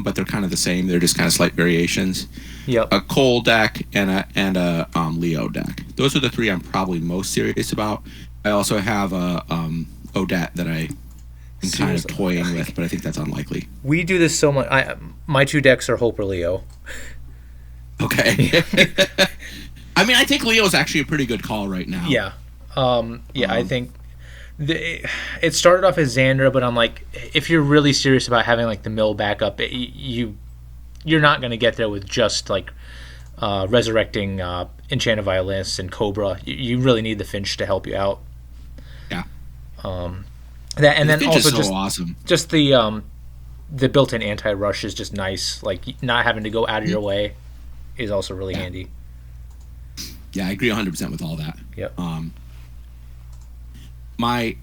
them, but they're kind of the same. They're just kind of slight variations. Yep. A Cole deck and a Leo deck. Those are the three I'm probably most serious about. I also have a Odette that I am kind of toying with, but I think that's unlikely. We do this so much. My two decks are Hope or Leo. Okay. I mean, I think Leo's actually a pretty good call right now. Yeah. I think it started off as Xander, but I'm like, if you're really serious about having like the mill backup, you're not going to get there with just like resurrecting Enchanted Violinist and Cobra. You really need the Finch to help you out. Yeah. That and the then Finch also is so awesome. Just the built-in anti-rush is just nice. Like not having to go out of your way is also really handy. Yeah, I agree 100% with all that. Yep. My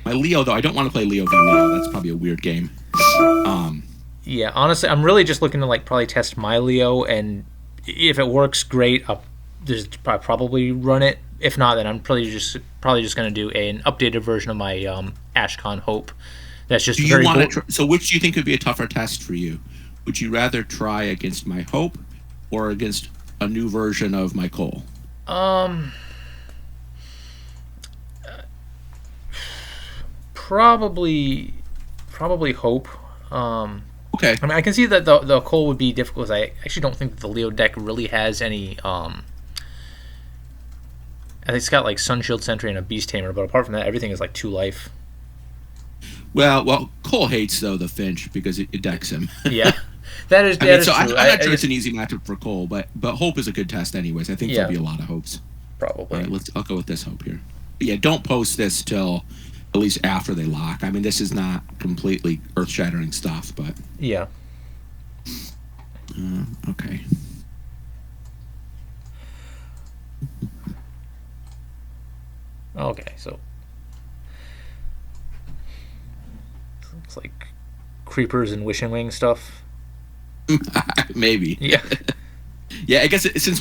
Leo though, I don't want to play Leo v Leo. That's probably a weird game. Yeah, honestly, I'm really just looking to like probably test my Leo, and if it works, great. I'll just probably run it. If not, then I'm probably just going to do an updated version of my Ashcon Hope. That's just very cool. So which do you think would be a tougher test for you? Would you rather try against my Hope or against a new version of my Cole? Probably Hope. Okay. I mean, I can see that the Cole would be difficult, because I actually don't think that the Leo deck really has any. I think it's got like Sunshield Sentry and a Beast Tamer, but apart from that, everything is like 2 life. Well, Cole hates though the Finch because it decks him. Yeah, that is. So I'm not sure it's an easy matchup for Cole, but Hope is a good test anyways. I think there'll be a lot of Hopes. Probably. All right, I'll go with this Hope here. But yeah, don't post this till at least after they lock. I mean, this is not completely earth-shattering stuff, but yeah. Okay. Okay, so it's like creepers and wishing wing stuff. Maybe. Yeah. Yeah, I guess since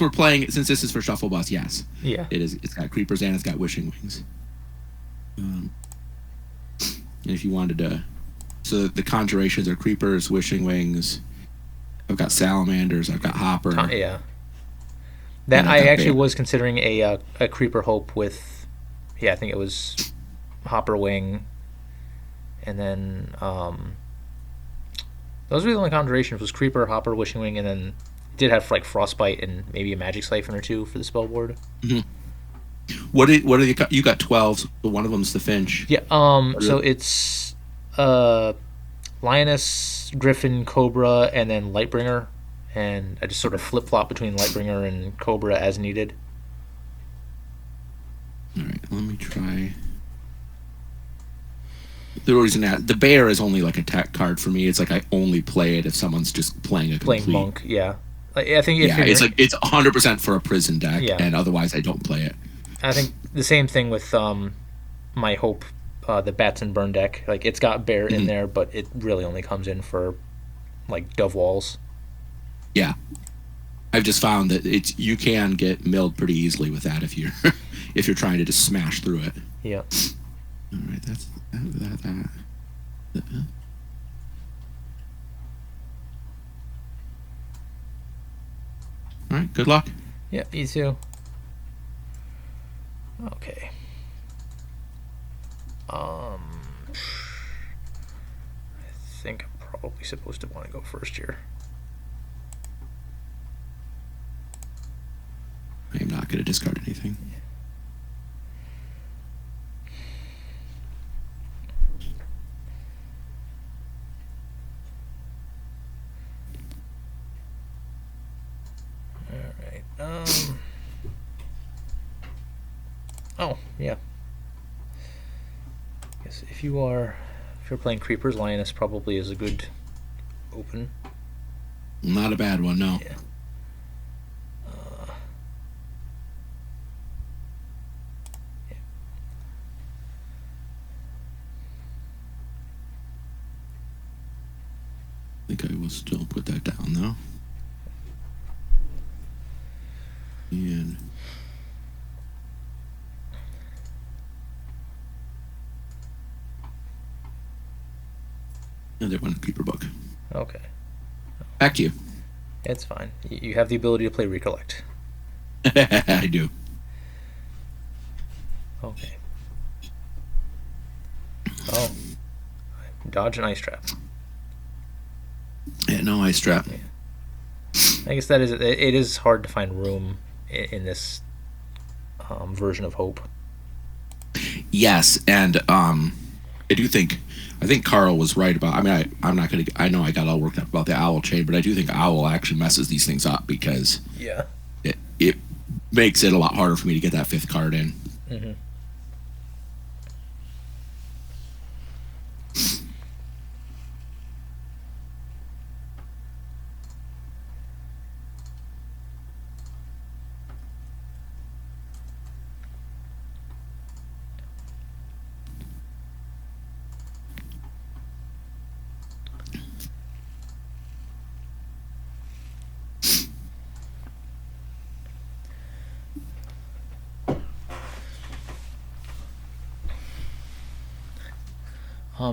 this is for Shuffle Bus, yes. Yeah. It is. It's got creepers and it's got wishing wings. And if you wanted to, so the conjurations are creepers, wishing wings. I've got salamanders. I've got hopper. Yeah. That I actually was considering a creeper Hope with. Yeah, I think it was Hopper Wing, and then those were the only conjurations. Was Creeper, Hopper, Wishing Wing, and then it did have like Frostbite and maybe a Magic Siphon or 2 for the spell board. Mm-hmm. What are you got 12? One of them's the Finch. Yeah. So it's Lioness, Griffin, Cobra, and then Lightbringer, and I just sort of flip flop between Lightbringer and Cobra as needed. All right, let me try. The reason that the bear is only like a tech card for me. It's like I only play it if someone's just playing a complete monk. Yeah, I think it's like it's 100% for a prison deck, and otherwise I don't play it. I think the same thing with my Hope, the Bats and Burn deck. Like it's got bear in there, but it really only comes in for like Dove Walls. Yeah, I've just found that you can get milled pretty easily with that if you're if you're trying to just smash through it. Yeah. All right, that's that. All right, good luck. Yeah, you too. Okay. I think I'm probably supposed to want to go first here. I am not going to discard anything. Oh, yeah. Guess if you're playing Creepers, Lioness probably is a good open. Not a bad one, no. Yeah. I think I will still put that down though. And another one, Creeper Book. Okay. Back to you. It's fine. You have the ability to play Recollect. I do. Okay. Oh. Dodge an ice trap. Yeah, no ice trap. Yeah. I guess that is it. It is hard to find room in this version of Hope. Yes, and I think Carl was right about. I mean, I'm not gonna. I know I got all worked up about the owl chain, but I do think owl actually messes these things up because Yeah. it makes it a lot harder for me to get that fifth card in. Mm-hmm.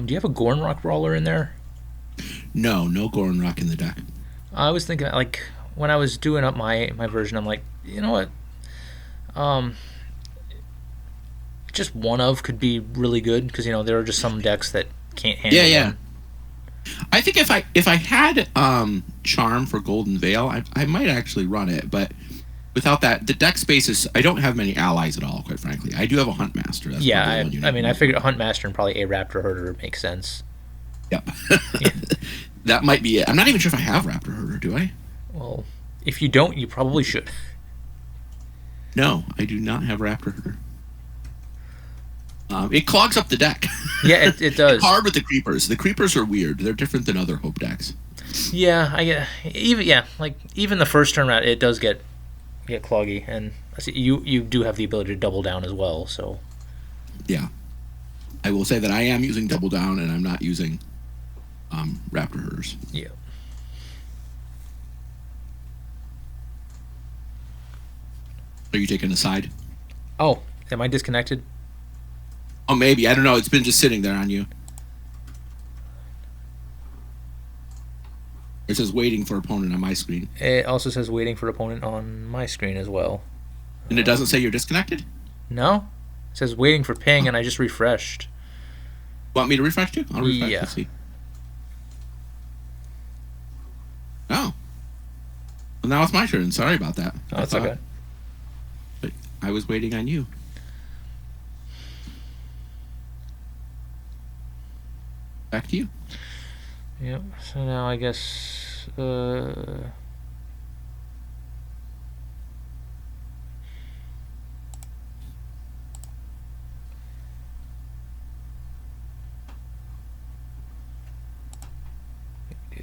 Do you have a Gorn Rock Brawler in there? No Goron Rock in the deck. I was thinking, like, when I was doing up my version, I'm like, you know what? Um, just one of could be really good because there are just some decks that can't handle Yeah. one. I think if I had Charm for Golden Veil, I might actually run it, but without that, the deck space is. I don't have many allies at all, quite frankly. I do have a Hunt Master. That's Yeah, probably the one you I need mean, to I use. figured a Hunt Master and probably a Raptor Herder makes sense. Yep. Yeah. That might be it. I'm not even sure if I have Raptor Herder. Do I? Well, if you don't, you probably should. No, I do not have Raptor Herder. It clogs up the deck. Yeah, it does. It's hard with the creepers. The creepers are weird. They're different than other Hope decks. Yeah, I get even the first turn round it does get cloggy, and I see you do have the ability to double down as well. So Yeah. I will say that I am using Double Down, and I'm not using Raptor Herders. yeah. Are you taking a side? Oh, am I disconnected? Oh, maybe. I don't know. It's been just sitting there on you. It says waiting for opponent on my screen. It also says waiting for opponent on my screen as well. And it doesn't say you're disconnected? No, it says waiting for ping, and I just refreshed. Want me to refresh too? I'll refresh. Yeah. Let's see. Oh. Well, now it's my turn. Sorry about that. Oh, that's okay. But I was waiting on you. Back to you. Yep. So now I guess. Do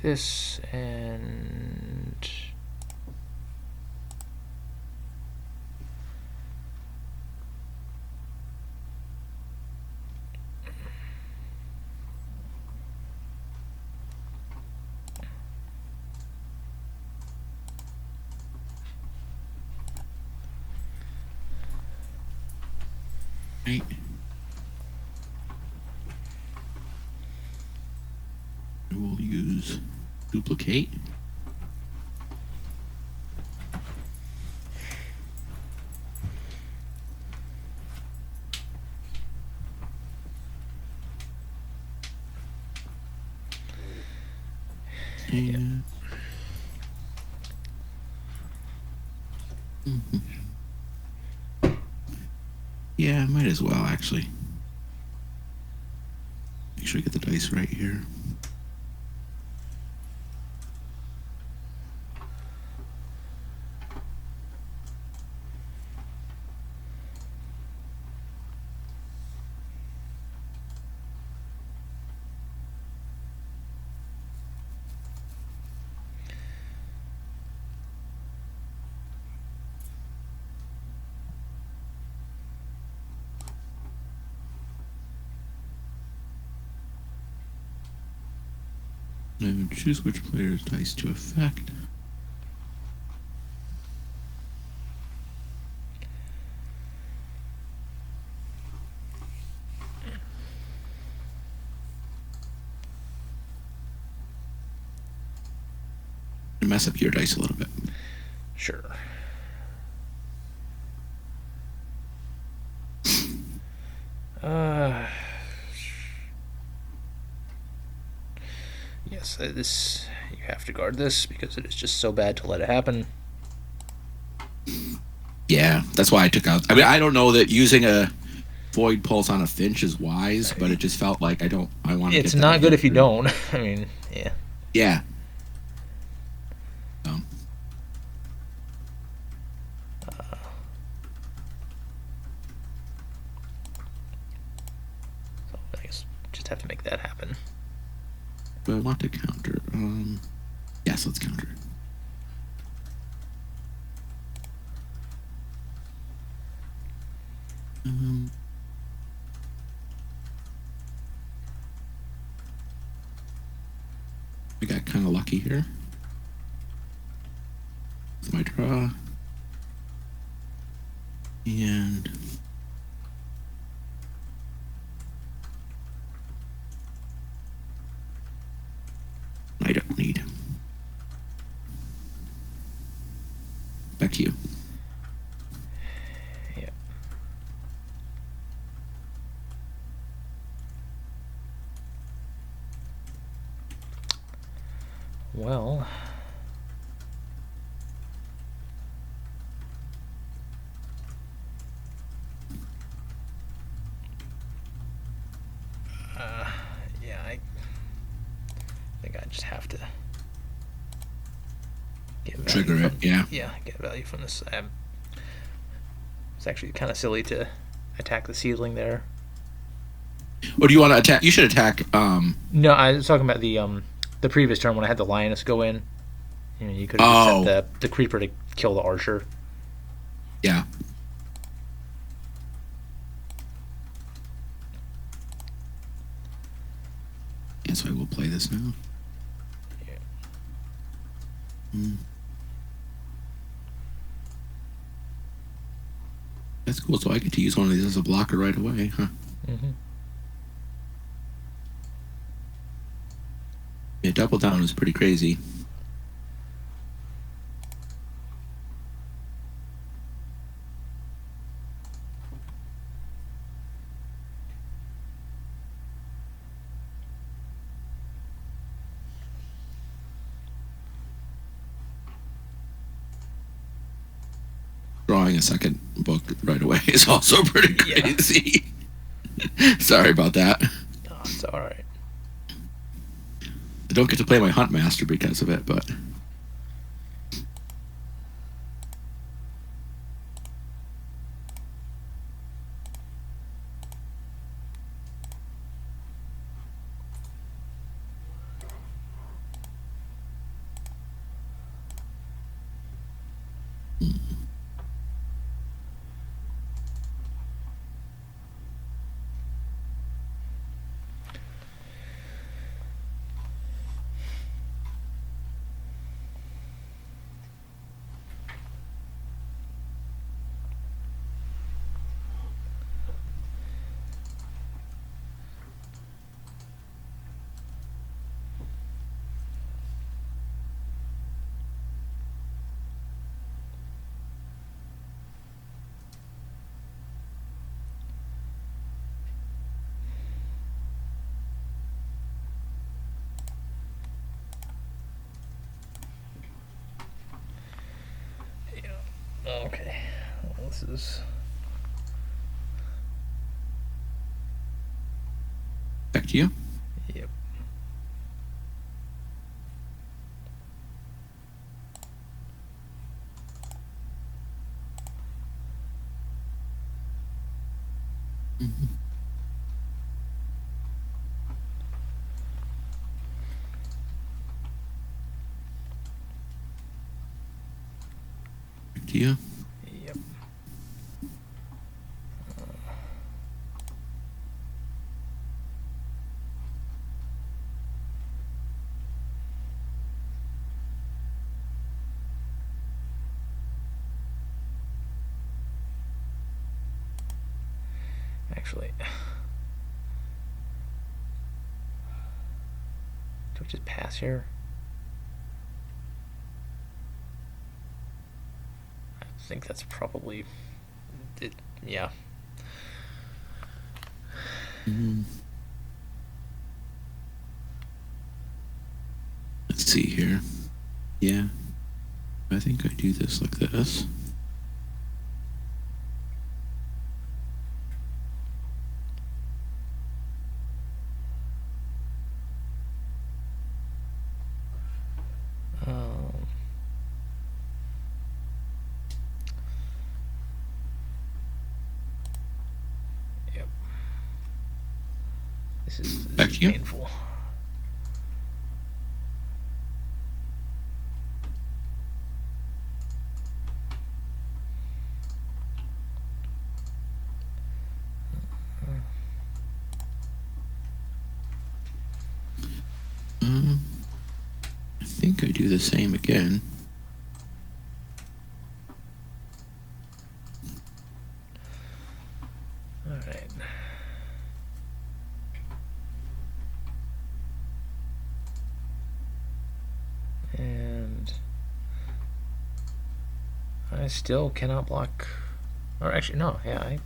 this and. Right. We'll use duplicate. And yeah, might as well actually. Make sure I get the dice right here. And choose which player's dice to affect. and mess up your dice a little bit. Sure. Yes, this you have to guard this because it is just so bad to let it happen. Yeah, that's why I took out. I mean, I don't know that using a Void Pulse on a Finch is wise, but it just felt like I want to. It's not good if you don't. I mean, yeah. Yeah. So I guess just have to make that happen. But I want to counter. Yes, let's counter. We got kind of lucky here with my draw. And I don't need. Back to you. Yeah. Well, yeah, I think I just have to get value Trigger it, yeah. Yeah, get value from this. It's actually kind of silly to attack the seedling there. Or do you want to attack? You should attack. No, I was talking about the previous turn when I had the lioness go in. You know, you could have set the creeper to kill the archer. Yeah. Yeah, so I will play this now. Yeah. That's cool. So I get to use one of these as a blocker right away, huh? Mm-hmm. Yeah, double down is pretty crazy. Drawing a second book right away is also pretty crazy. Yeah. Sorry about that. Oh, it's all right. I don't get to play my Hunt Master because of it, but Okay. Well, this is back to you. Yep. Mm-hmm. Back to you. Yep. Actually, do we just pass here? think that's probably it. Yeah. Let's see here. Yeah. I think I do this like this. Yep. This is Back to you. painful. I think I do the same again. All right. And I still cannot block. Or actually, no. Yeah,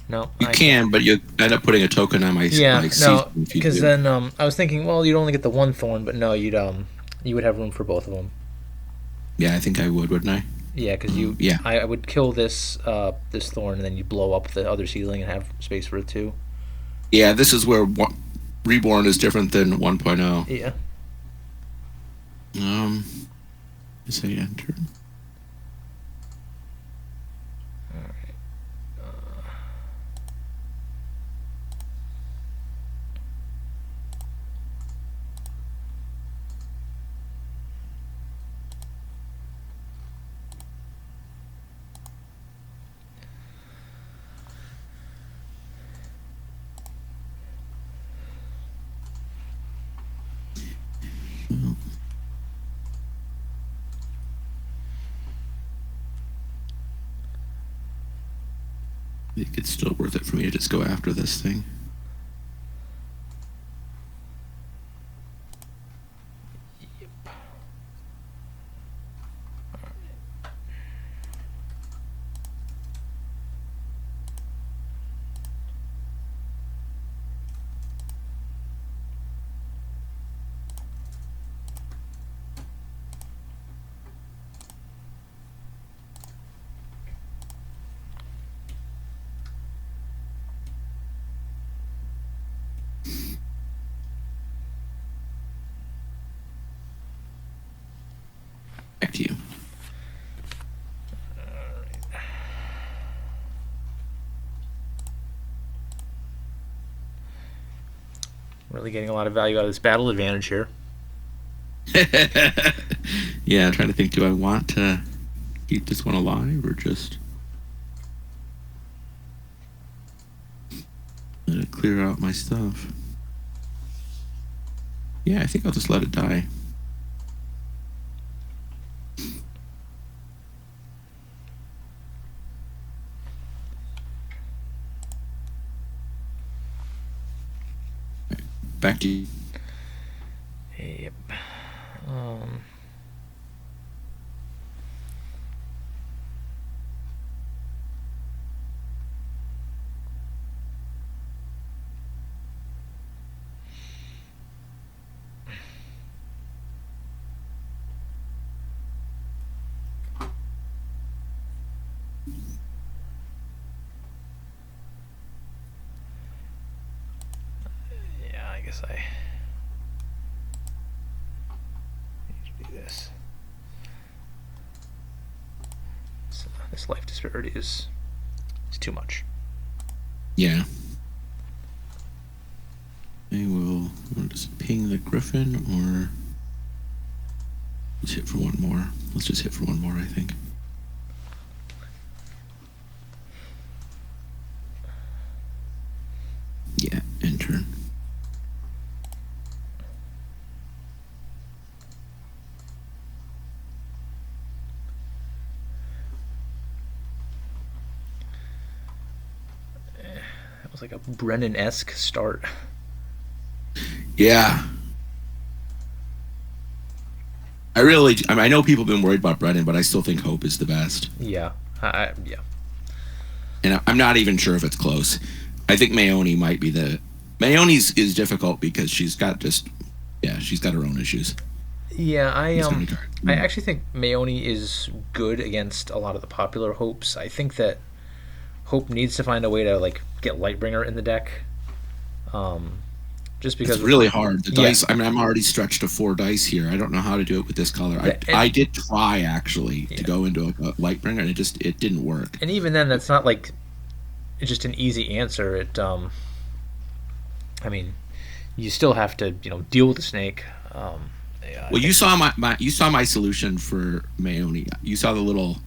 no. You can, but you end up putting a token on my Yeah, my no, season if you because do. then I was thinking, well, you'd only get the one thorn, but no, you would have room for both of them. Yeah, I think I would, wouldn't I? Yeah, because Yeah. I would kill this this thorn, and then you blow up the other ceiling and have space for it too. Yeah, this is where Reborn is different than 1.0. Yeah. Say enter. All right. I think it's still worth it for me to just go after this thing. Back to you. Really getting a lot of value out of this battle advantage here. Yeah, I'm trying to think, do I want to keep this one alive or just let it clear out my stuff? Yeah, I think I'll just let it die. Back to you. Yep. Yeah, I guess I need to do this. So this life disparity is too much. Yeah. I will just ping the Griffin or let's hit for one more. Let's just hit for one more, I think. Yeah, enter. That was like a Brennan-esque start. Yeah. I know people have been worried about Brennan, but I still think Hope is the best. Yeah, yeah. And I'm not even sure if it's close. I think Maoni might be the. Maoni's is difficult because she's got her own issues. Yeah, I actually think Maoni is good against a lot of the popular Hopes. I think that Hope needs to find a way to like get Lightbringer in the deck. Just because it's really hard. The dice. I mean, I'm already stretched to 4 dice here. I don't know how to do it with this color. I did try actually to go into a Lightbringer, and it didn't work. And even then, that's not like it's just an easy answer. I mean, you still have to deal with the snake. Well, you saw my solution for Maoni. You saw the little,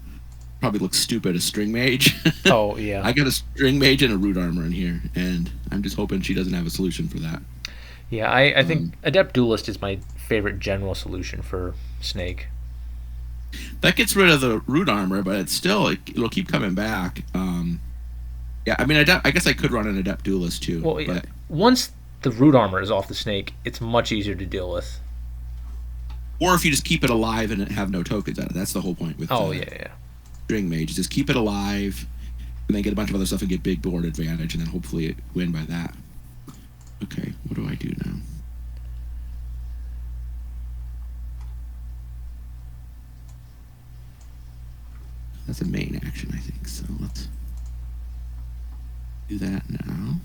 probably looks stupid, a string mage. Oh yeah. I got a string mage and a root armor in here, and I'm just hoping she doesn't have a solution for that. Yeah, I think Adept Duelist is my favorite general solution for Snake. That gets rid of the root armor, but it'll keep coming back. Yeah, I mean, I guess I could run an Adept Duelist too. Well, but once the root armor is off the Snake, it's much easier to deal with. Or if you just keep it alive and have no tokens out of it. That's the whole point with yeah. String Mage. Just keep it alive, and then get a bunch of other stuff and get big board advantage, and then hopefully win by that. Okay, what do I do now? That's a main action, I think. So let's do that now.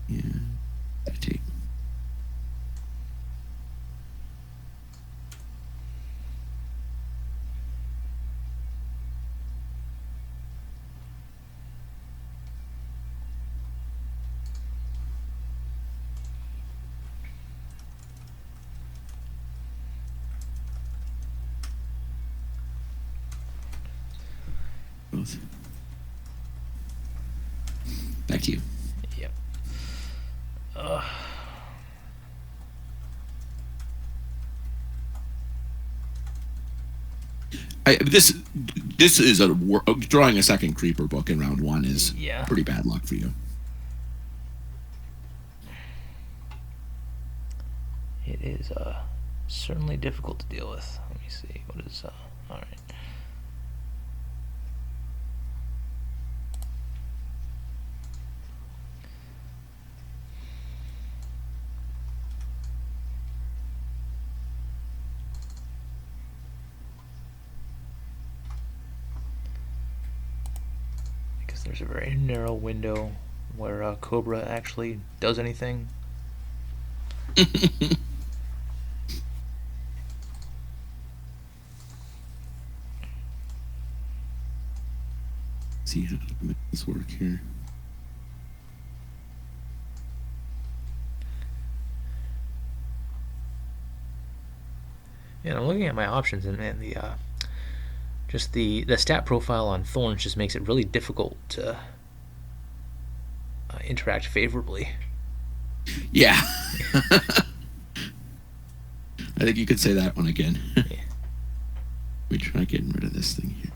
Yeah, take. Back to you. Yep. This is drawing a second creeper book in round 1 is pretty bad luck for you. It is certainly difficult to deal with. Let me see what is all right. There's a very narrow window where Cobra actually does anything. See how to make this work here. Yeah, I'm looking at my options, and the just the stat profile on Thorns just makes it really difficult to interact favorably. Yeah. I think you could say that one again. Yeah. Let me try getting rid of this thing here.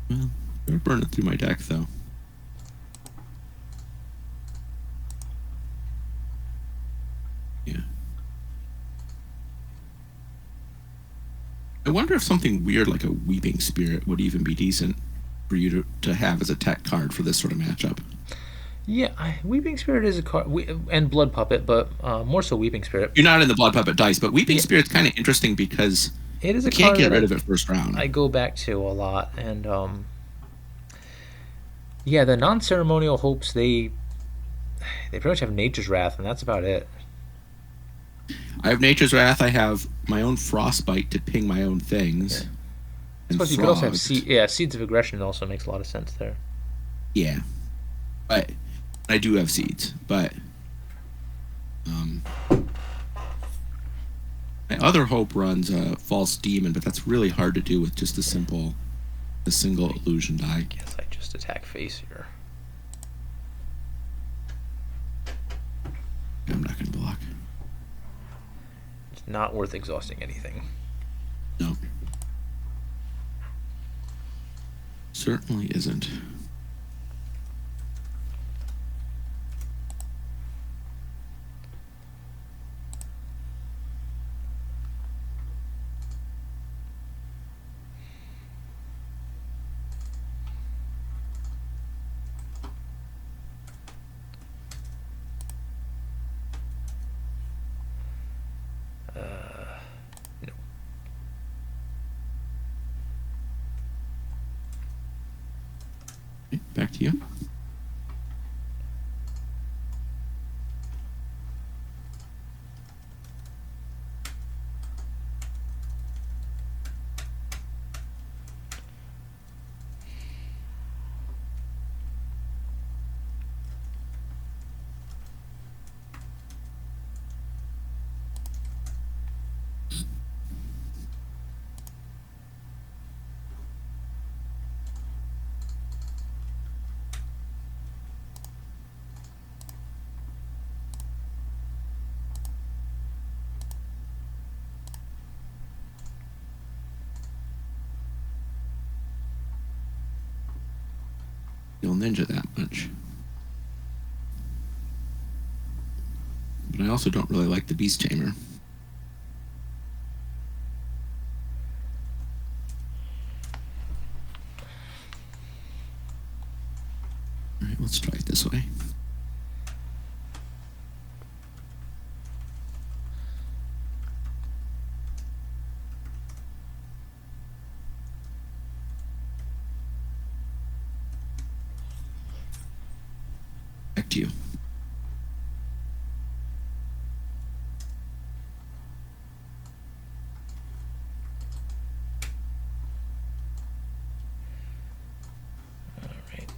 Well, I'll burn it through my deck, though. Yeah. I wonder if something weird like a Weeping Spirit would even be decent for you to have as a tech card for this sort of matchup. Yeah, Weeping Spirit is a card, and Blood Puppet, but more so Weeping Spirit. You're not in the Blood Puppet dice, but Weeping Spirit's kind of interesting because it is you can't get rid of it first round. I go back to a lot, and yeah, the non-ceremonial Hopes, they pretty much have Nature's Wrath, and that's about it. I have Nature's Wrath. I have my own Frostbite to ping my own things. Yeah. I suppose you could also have Seeds of Aggression also makes a lot of sense there. Yeah, but I do have Seeds, but my other Hope runs a False Demon, but that's really hard to do with just a single illusion die. I guess I just attack face here. Yeah. I'm not going to block. It's not worth exhausting anything. No. Certainly isn't. No. Okay, back to you. You'll ninja that much. But I also don't really like the Beast Tamer. Alright, let's try it this way. Back to you. All right.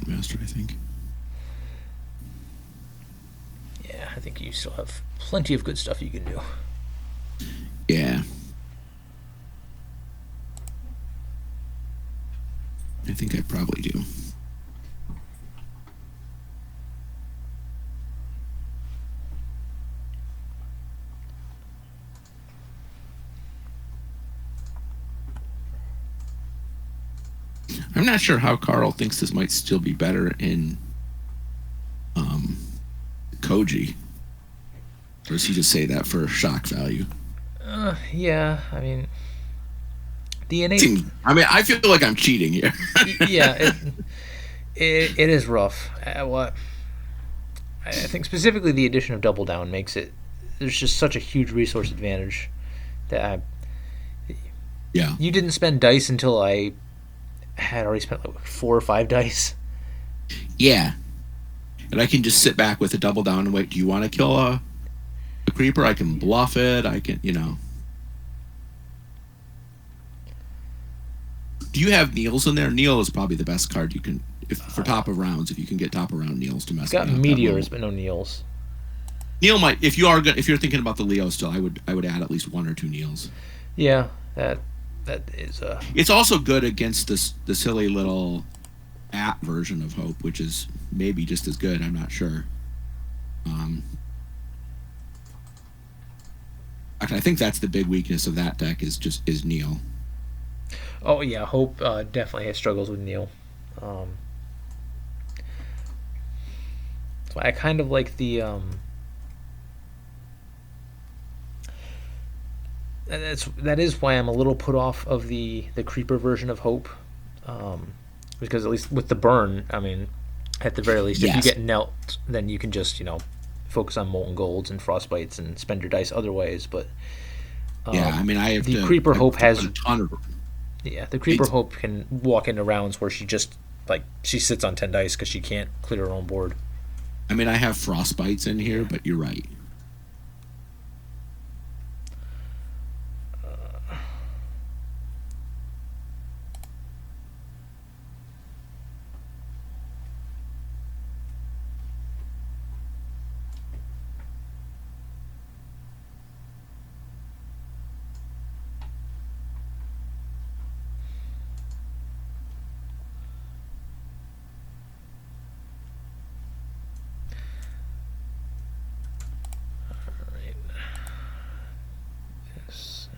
Master, I think. Yeah, I think you still have plenty of good stuff you can do. Yeah. I think I probably do. I'm not sure how Carl thinks this might still be better in Koji. Or does he just say that for shock value? Yeah, I mean, the innate. I feel like I'm cheating here. Yeah, it is rough. What I think specifically the addition of Double Down makes it. There's just such a huge resource advantage that Yeah. you didn't spend dice until I had already spent like 4 or 5 dice. Yeah. And I can just sit back with a Double Down and wait. Do you want to kill a creeper? I can bluff it. I can, Do you have Neils in there? Neil is probably the best card you can, for top of rounds. If you can get top of round Neils to mess. It's got meteors, but no Neils. Neil might, if you're thinking about the Leo still, I would add at least 1 or 2 Neils. Yeah, that is. It's also good against the silly little app version of Hope, which is maybe just as good. I'm not sure. I think that's the big weakness of that deck is Neil. Oh yeah, Hope definitely has struggles with Neil. Um, so I kind of like the. That is why I'm a little put off of the creeper version of Hope, because at least with the burn, I mean, at the very least, if you Yes. get knelt, then you can just focus on molten golds and frostbites and spend your dice other ways. But Yeah, I mean, the creeper I have Hope to put has a ton of. yeah, the creeper It's, Hope can walk into rounds where she just like she sits on 10 dice because she can't clear her own board. I mean, I have frostbites in here, Yeah. but you're right. All right. Yes.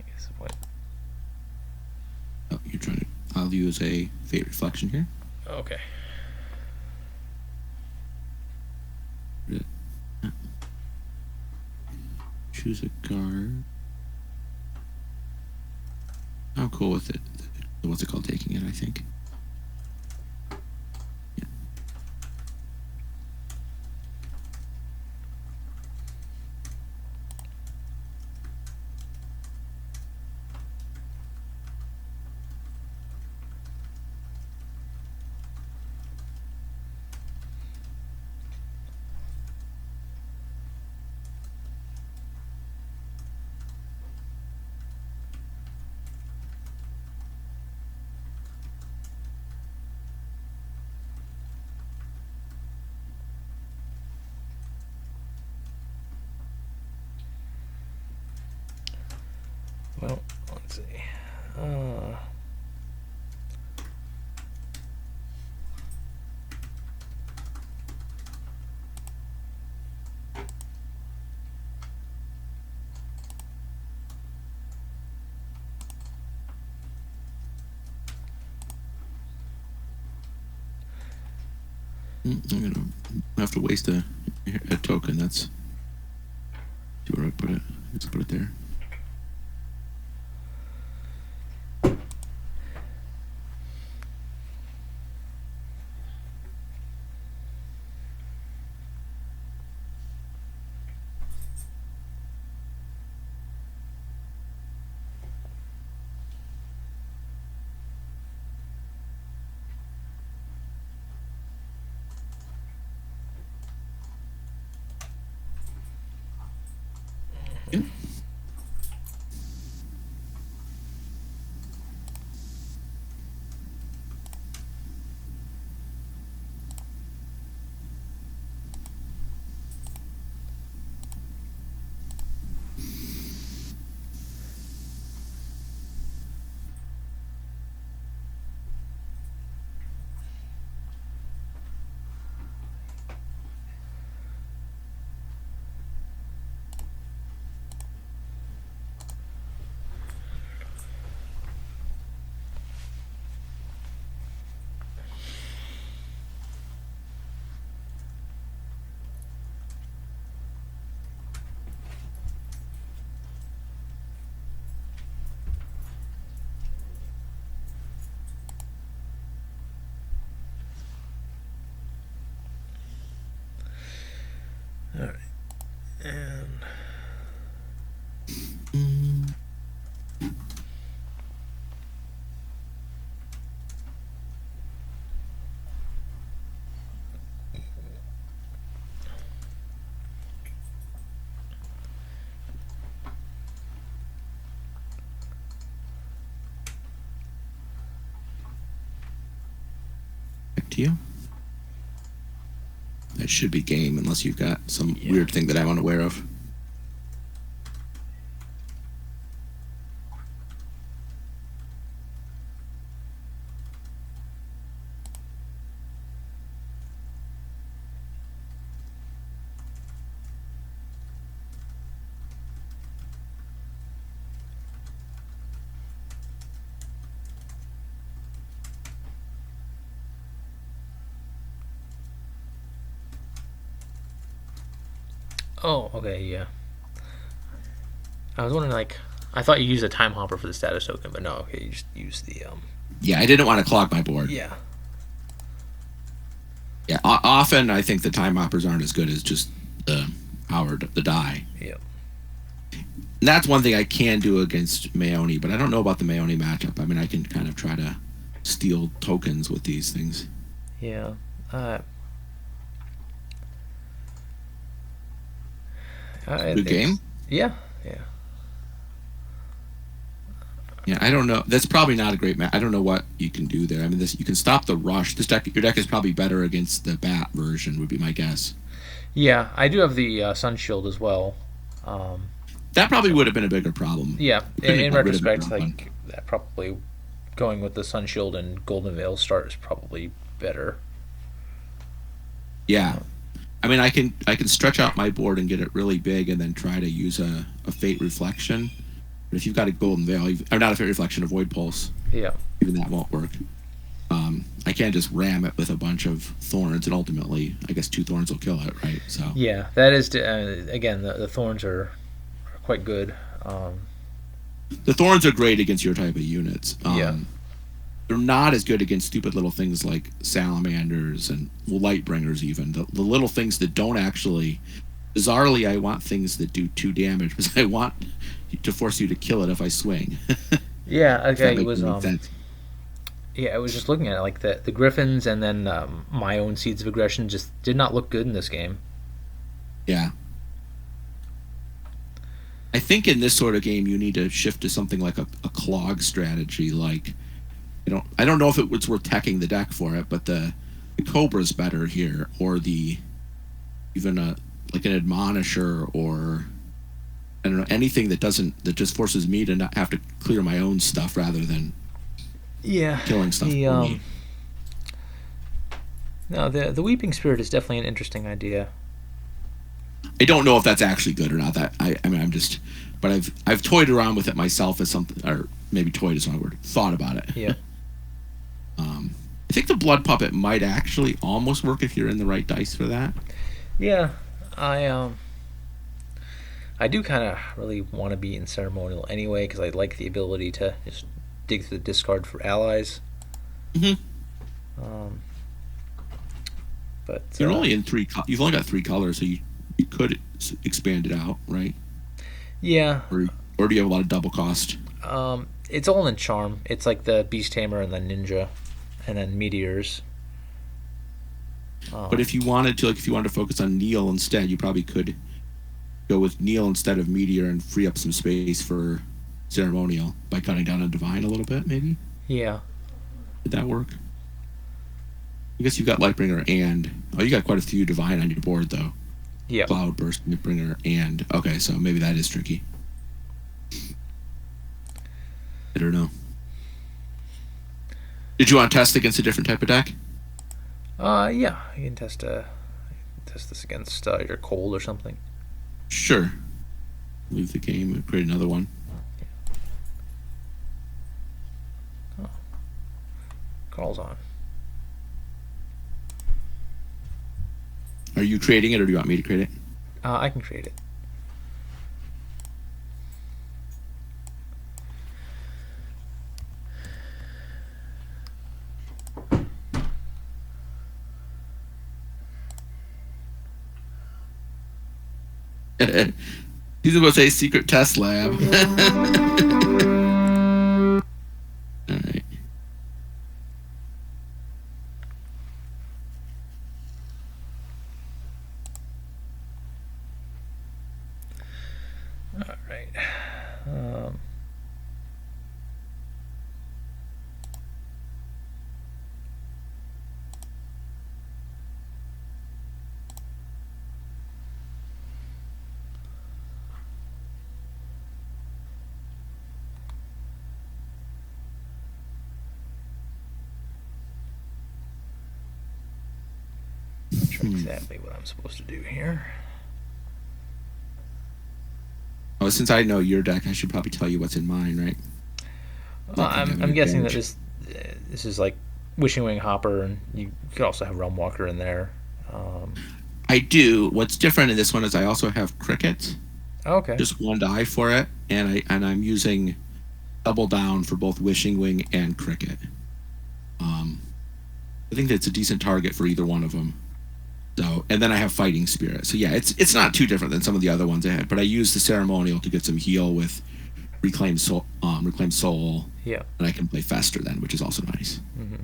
Yes, what? Oh, you're trying to. I'll use a fate reflection here. Okay. Choose a card. I'm cool with it. What's it called? Taking it, I think. Yeah. Well, let's see. Uh, I'm gonna have to waste a token. That's. See where I put it. Let's put it there. Yeah. all right. And Mm, to you. That should be game, unless you've got some weird thing that I'm unaware of. Oh, okay, yeah. I was wondering, like, I thought you used a time hopper for the status token, but no, okay, you just use the, Yeah, I didn't want to clog my board. Yeah. Yeah, often I think the time hoppers aren't as good as just the power, the die. Yep. And that's one thing I can do against Mayoni, but I don't know about the Mayoni matchup. I mean, I can kind of try to steal tokens with these things. Yeah. Good game? Yeah. Yeah, I don't know. That's probably not a great match. I don't know what you can do there. I mean, you can stop the rush. Your deck is probably better against the bat version, would be my guess. Yeah, I do have the Sun Shield as well. That probably would have been a bigger problem. Yeah, in retrospect, like that probably going with the Sun Shield and Golden Veil start is probably better. Yeah. I mean, I can stretch out my board and get it really big, and then try to use a Fate Reflection. But if you've got a Golden Veil, or not a Fate Reflection, a Void Pulse, yeah, even that won't work. I can't just ram it with a bunch of Thorns, and ultimately, I guess 2 Thorns will kill it, right? So yeah, that is again the Thorns are quite good. The Thorns are great against your type of units. Yeah. They're not as good against stupid little things like Salamanders and Lightbringers, even. The little things that don't actually... Bizarrely, I want things that do 2 damage, because I want to force you to kill it if I swing. Yeah, okay, it was... Yeah, I was just looking at it, like the Griffins and then my own Seeds of Aggression just did not look good in this game. Yeah. I think in this sort of game, you need to shift to something like a clog strategy, like... I don't know if it's worth teching the deck for it, but the Cobra's better here, or even like an Admonisher, or I don't know, anything that just forces me to not have to clear my own stuff rather than killing stuff for me. No, the Weeping Spirit is definitely an interesting idea. I don't know if that's actually good or not. But I've toyed around with it myself as something, or maybe toyed is my word. Thought about it. Yeah. I think the Blood Puppet might actually almost work if you're in the right dice for that. Yeah, I do kind of really want to be in Ceremonial anyway, because I like the ability to just dig through the discard for allies. But you're only in 3. You've only got 3 colors, so you could expand it out, right? Yeah. Or do you have a lot of double cost? It's all in Charm. It's like the Beast Tamer and then Ninja, and then Meteors. But if you wanted to focus on Neil instead, you probably could go with Neil instead of Meteor and free up some space for Ceremonial by cutting down on Divine a little bit, maybe? Yeah. Did that work? I guess you've got Lightbringer and... Oh, you got quite a few Divine on your board, though. Yeah. Cloudburst, Lightbringer, and... Okay, so maybe that is tricky. I don't know. Did you want to test against a different type of deck? Yeah. You can test this against your Cold or something. Sure. Leave the game and create another one. Oh. Carl's on. Are you creating it, or do you want me to create it? I can create it. He's about to say Secret Test Lab. All right. All right. sure exactly what I'm supposed to do here. Oh, since I know your deck, I should probably tell you what's in mine, right? I'm guessing that this is like Wishing Wing Hopper, and you could also have Realm Walker in there. I do. What's different in this one is I also have Cricket. Okay. Just one die for it, and I'm using double down for both Wishing Wing and Cricket. I think that's a decent target for either one of them. So, and then I have Fighting Spirit. So yeah, it's not too different than some of the other ones I had, but I use the ceremonial to get some heal with Reclaim Soul. Yeah. And I can play Fester then, which is also nice. Mm-hmm.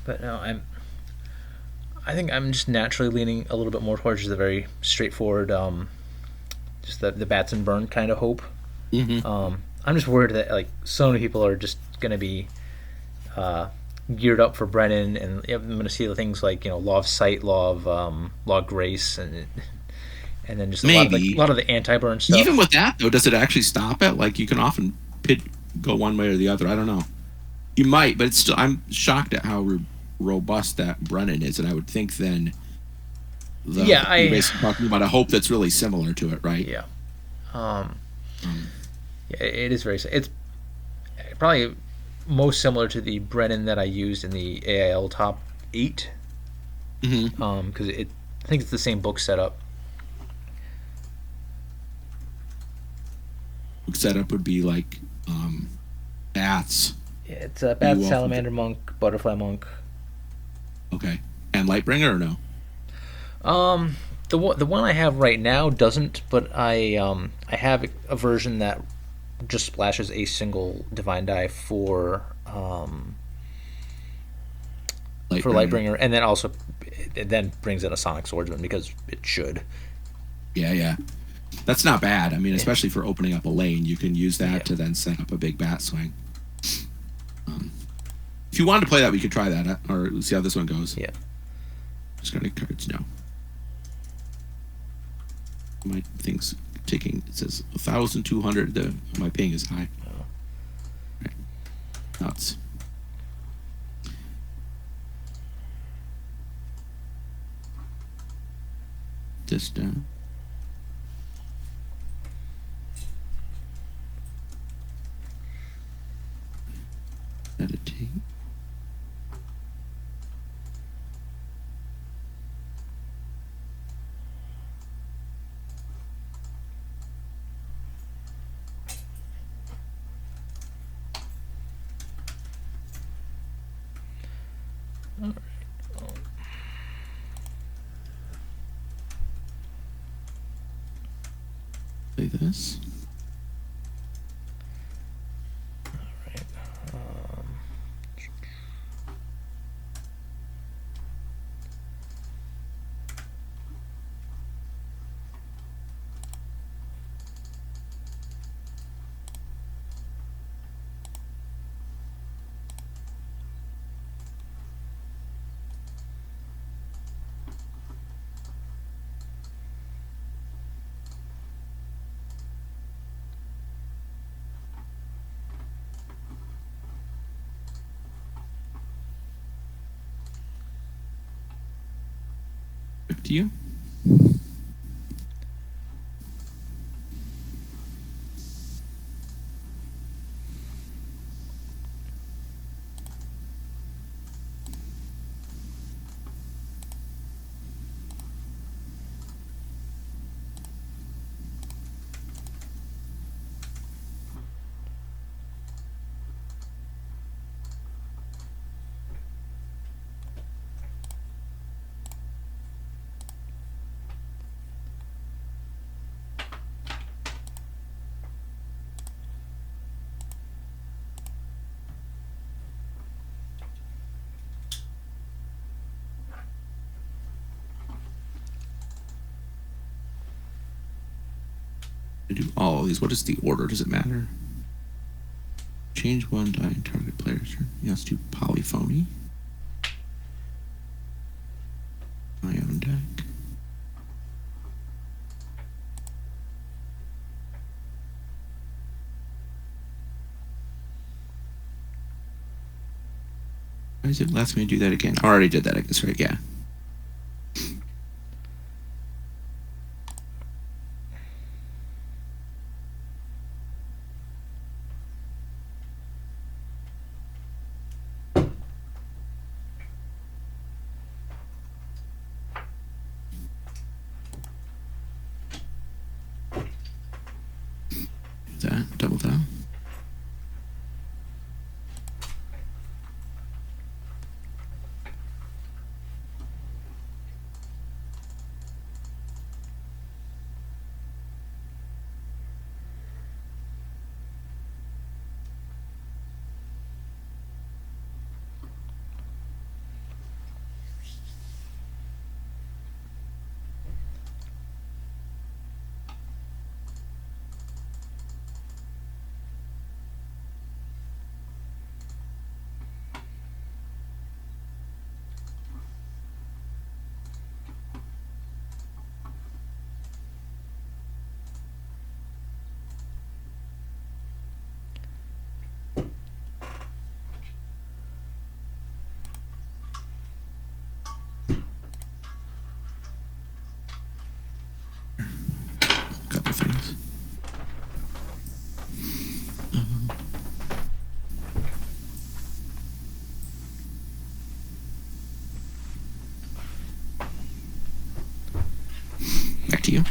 But no, I think I'm just naturally leaning a little bit more towards the very straightforward, just the bats and burn kind of hope. Mm-hmm. I'm just worried that like so many people are just gonna be geared up for Brennan, and I'm gonna see the things like Law of Sight, Law of Grace, and then just a lot of the anti-burn stuff. Even with that though, does it actually stop it? Like you can often go one way or the other. I don't know. You might, but it's still. I'm shocked at how robust that Brennan is, and I would think then. You're basically talking about a hope that's really similar to it, right? Yeah. Yeah, it is very. It's probably most similar to the Brennan that I used in the AIL top 8. Mm-hmm. Because I think it's the same book setup. Book setup would be like bats. Yeah, it's a Bat, Salamander Monk, Butterfly Monk. Okay, and Lightbringer or no? The one I have right now doesn't, but I have a version that just splashes a single Divine Die for Lightbringer, and then also it then brings in a Sonic Swordsman because it should. Yeah. That's not bad. I mean, especially for opening up a lane, you can use that to then set up a big bat swing. If you wanted to play that, we could try that, or see how this one goes. Yeah. Discarding cards, no. My thing's ticking. It says 1,200. My ping is high. Oh. Right. Nuts. Just meditate. All right. Play this. Back to you. To do all of these. What is the order? Does it matter? Change one die in target player's turn. Yeah, let's do Polyphony. My own deck. Why does it ask me to do that again? I already did that, I guess, right? Yeah. That, double that. Couple things. Back to you.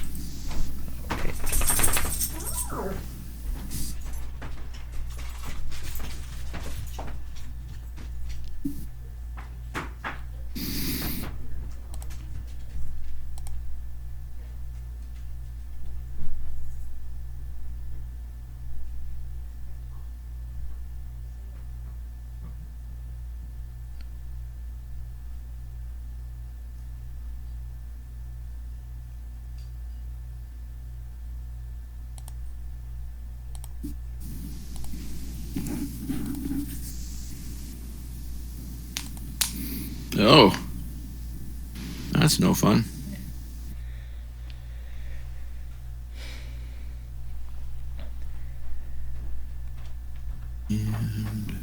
Oh, that's no fun. And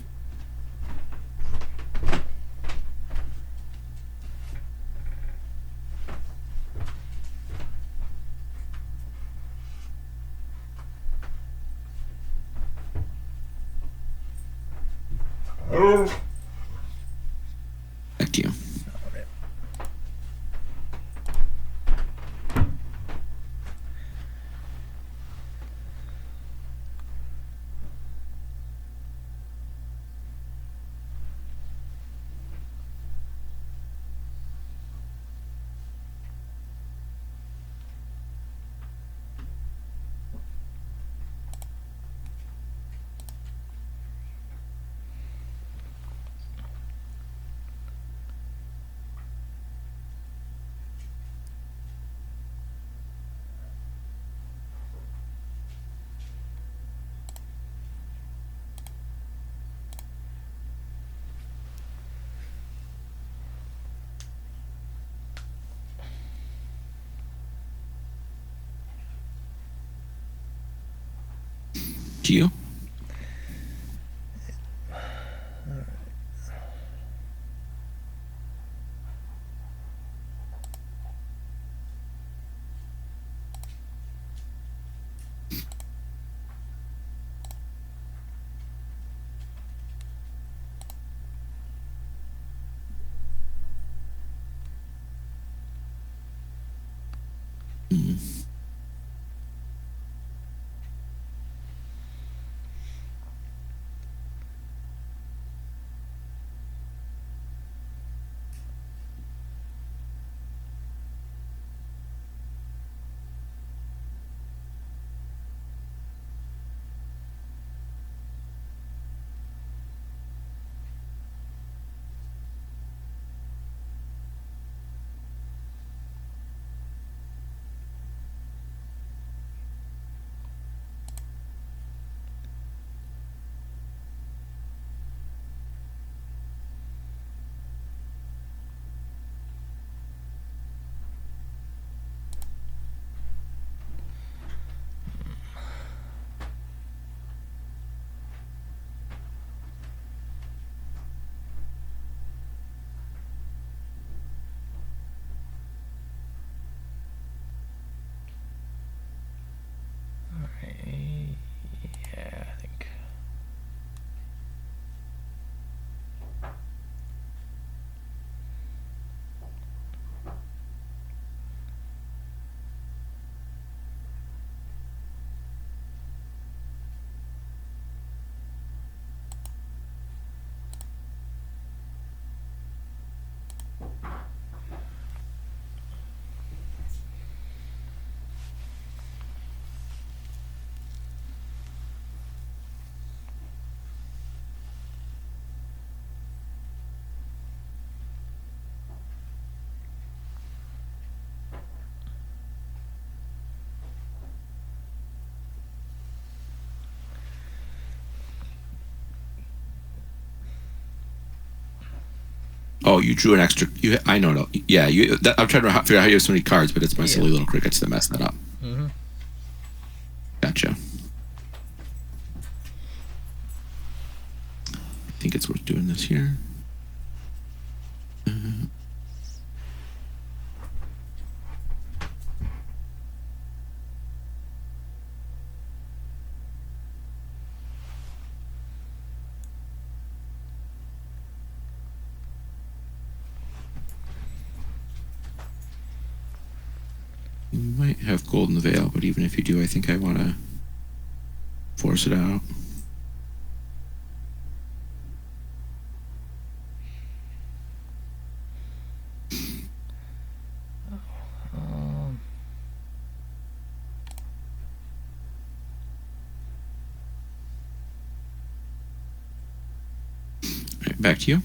back to you. To you. Oh, you drew an extra. I know. No. Yeah. I'm trying to figure out how you have so many cards, but it's my silly little crickets that messed that up. Mm-hmm. Gotcha. I think it's worth doing this here. You might have Golden Veil, but even if you do, I think I want to force it out. All right, back to you.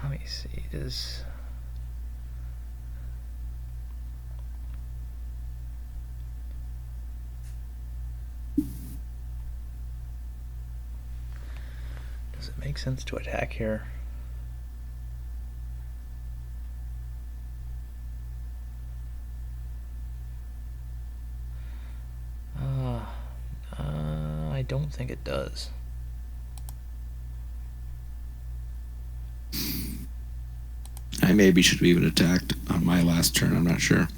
Let me see. Does it make sense to attack here? I don't think it does. I maybe should have even attacked on my last turn. I'm not sure.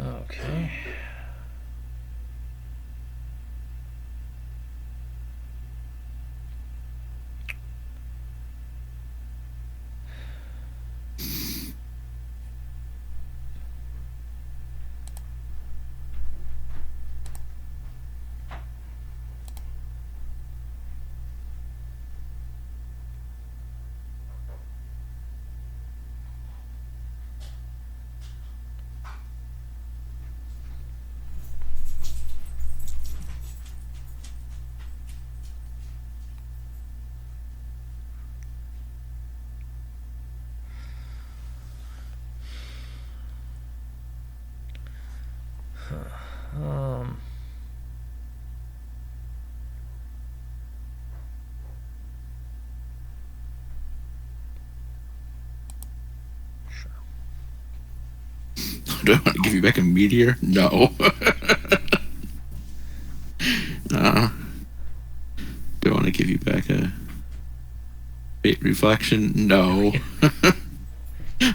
Okay. Do I want to give you back a meteor? No. Do I want to give you back a fate reflection? No.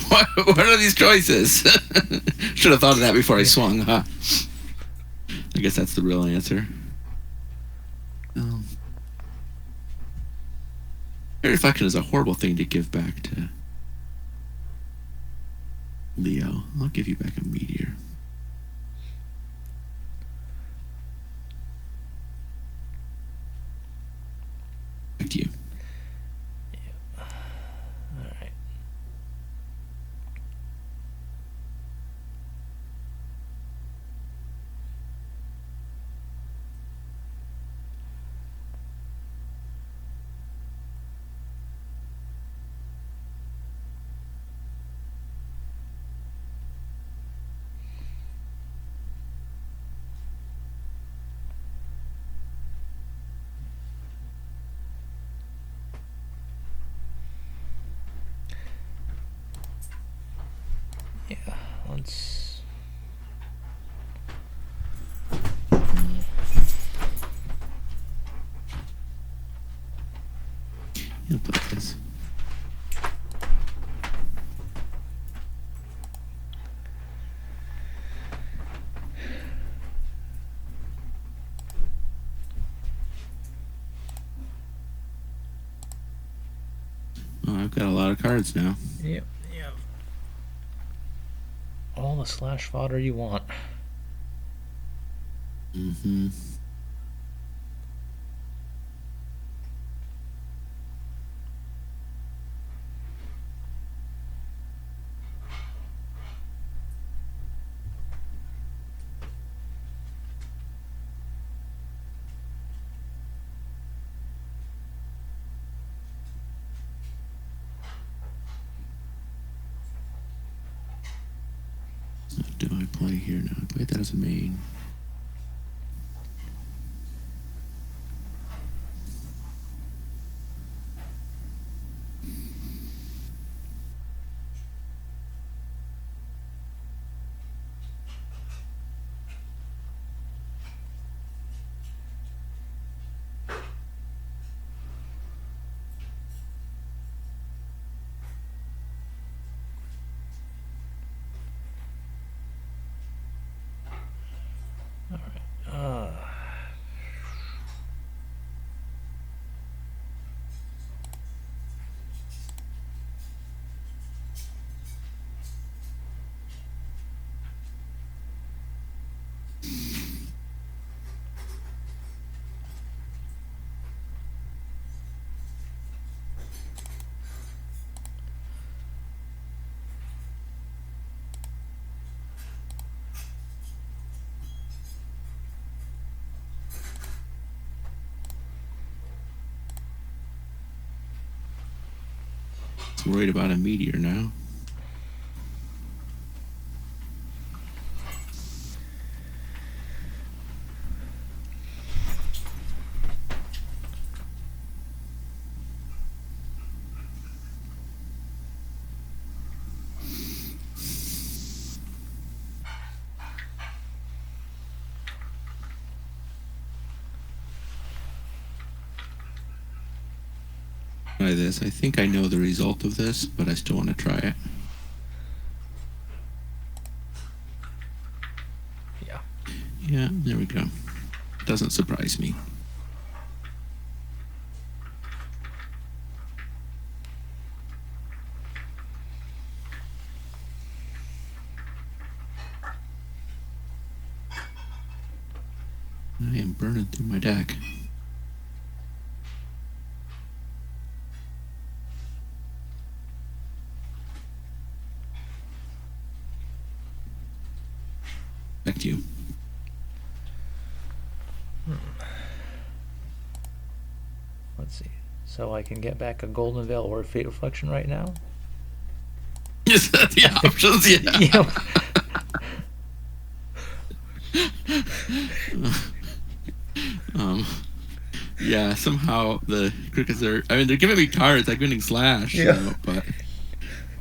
What are these choices? Should have thought of that before I swung, huh? I guess that's the real answer. Fate reflection is a horrible thing to give back to Leo. I'll give you back a meteor. Back to you. All right. You'll play this. Oh, I've got a lot of cards now. Yep. All the slash fodder you want. Mm-hmm. What do I play here now? I played that as a main. Worried about a meteor now. Try this. I think I know the result of this, but I still want to try it. Yeah. Yeah, there we go. Doesn't surprise me. I am burning through my deck. Back to you. Let's see. So I can get back a Golden Veil or a Fate Reflection right now? Is that the options? Yeah. Yeah, somehow the crickets are. I mean, they're giving me cards. I'm getting slash. Yeah. You know, but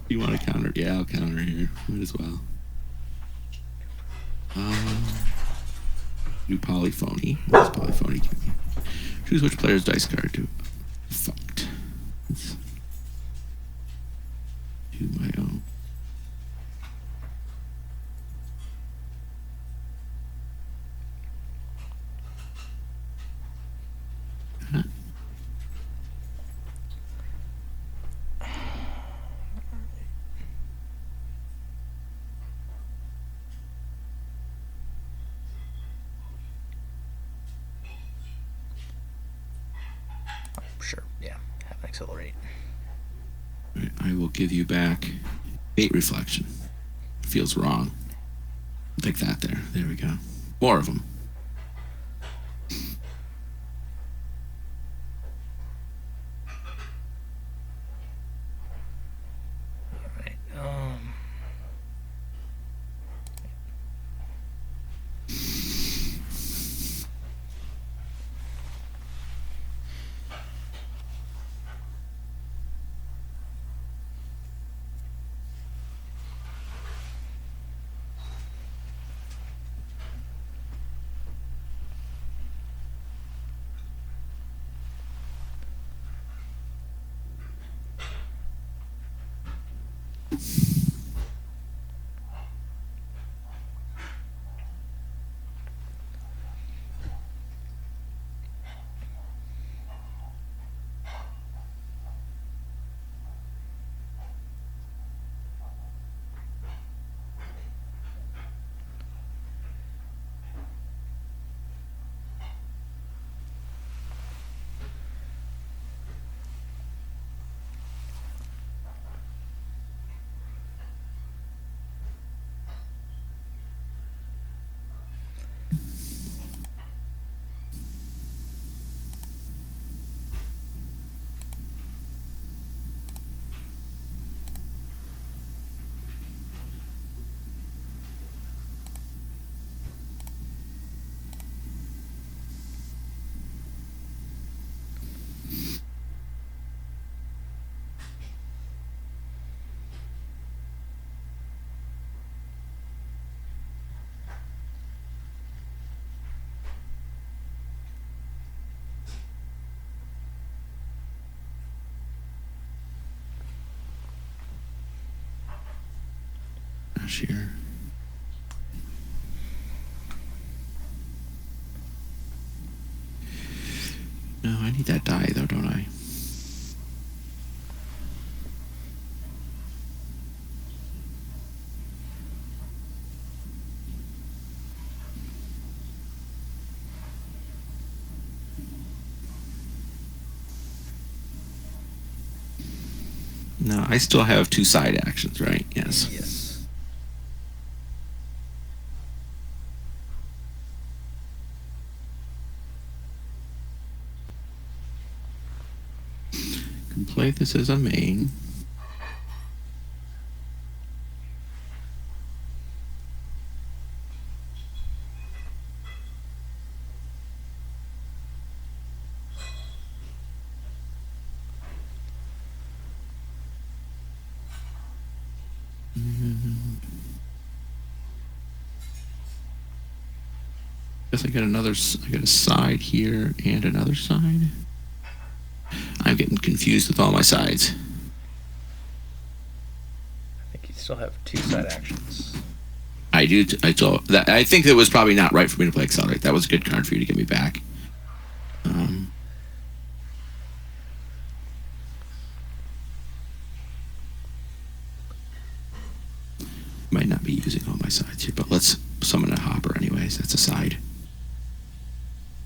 you want to counter? Yeah, I'll counter here. Might as well. Do polyphony. What does polyphony give me? Choose which player's dice card to. Fucked. Let's do my own. Huh? Sure, yeah. Have an accelerate. Right, I will give you back Fate Reflection. Feels wrong. Like that there. There we go. More of them. Alright, Here. No, I need that die though, don't I? No, I still have 2 side actions, right? Yes. Yes. Can play this as a main. Guess I get a side here and another side. I'm getting confused with all my sides. I think you still have 2 side actions. I do. I think it was probably not right for me to play Accelerate. That was a good card for you to get me back. Might not be using all my sides here, but let's summon a hopper anyways. That's a side.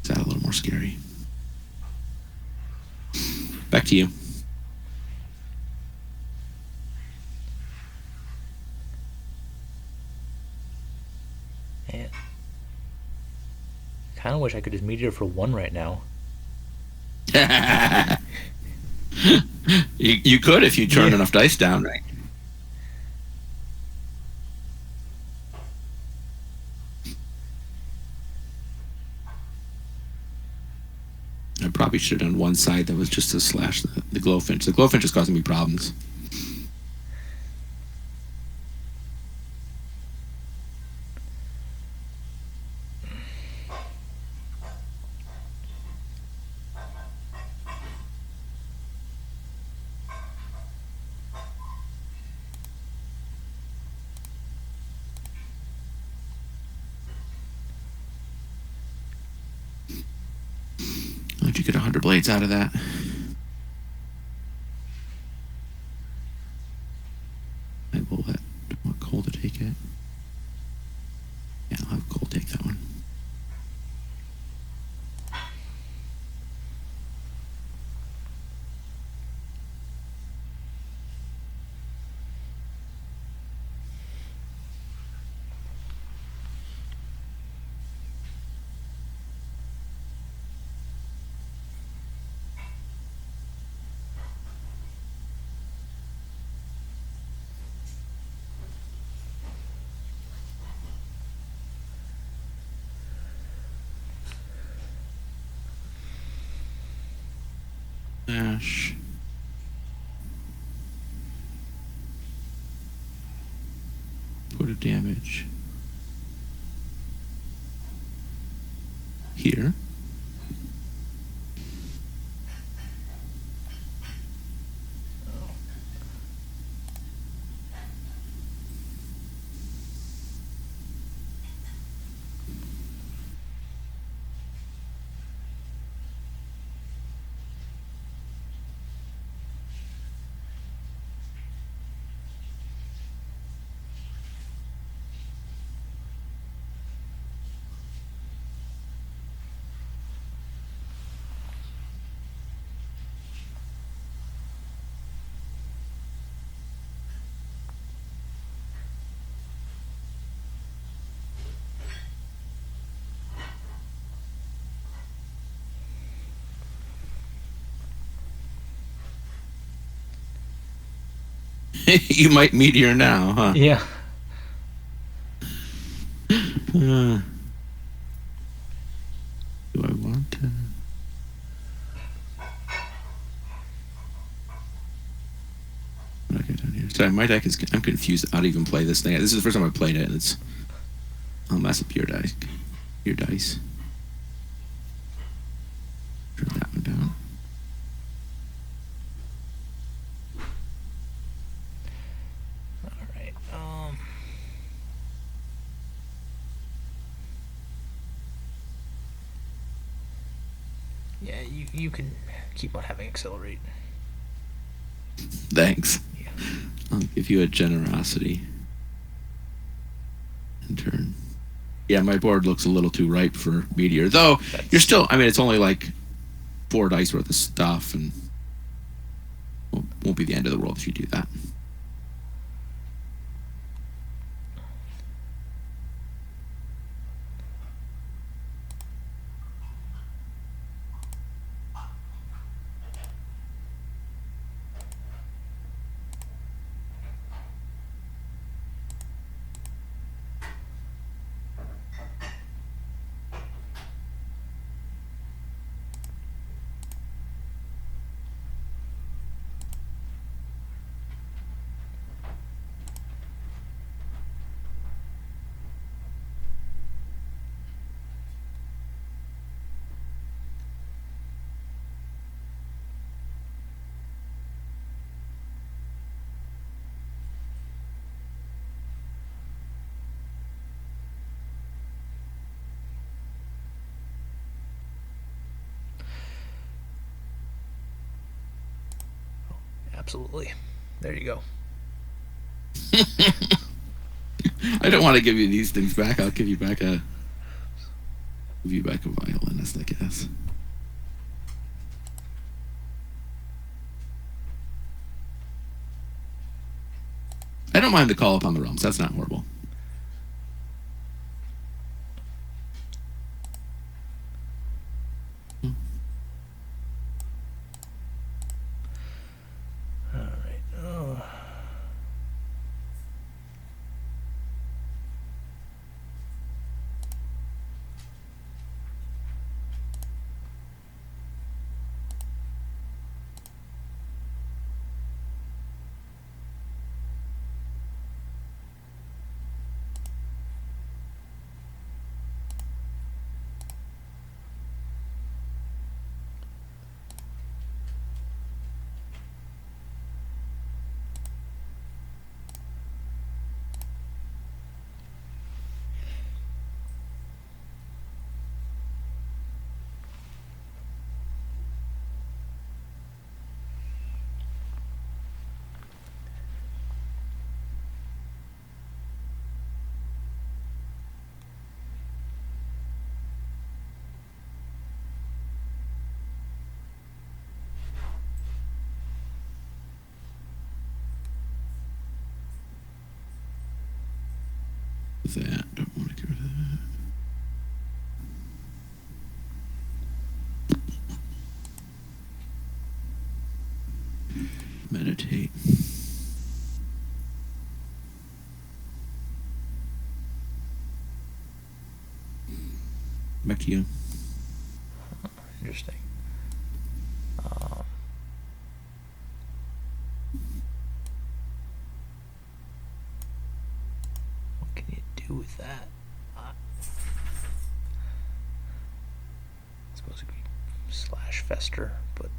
Is that a little more scary? Back to you. Man. Kind of wish I could just meteor for 1 right now. you could if you turned enough dice down, right? I probably should have done 1 side that was just to slash the glowfinch. The glowfinch is causing me problems. How'd you get 100 blades out of that? I will let. I want Cole to take it. Yeah, I'll have Cole take that one. Dash. Put a damage here. You might meteor now, huh? Yeah. Do I want to? What do I get down here? Sorry, my deck is. I'm confused how to even play this thing. This is the first time I've played it, and it's. I'll mess up your dice. Your dice. Turn that one down. All right. Yeah, you can keep on having accelerate. Thanks. Yeah. I'll give you a generosity. In turn. Yeah, my board looks a little too ripe for meteor, though. You're still. I mean, it's only like 4 dice worth of stuff, and won't be the end of the world if you do that. Absolutely. There you go. I don't want to give you these things back. I'll give you back a violinist, I guess. I don't mind the call upon the realms. That's not horrible. All right. Oh. That don't want to get rid of that. Meditate. Back to you. Interesting. What can you do with that? I suppose it could be slash fester, but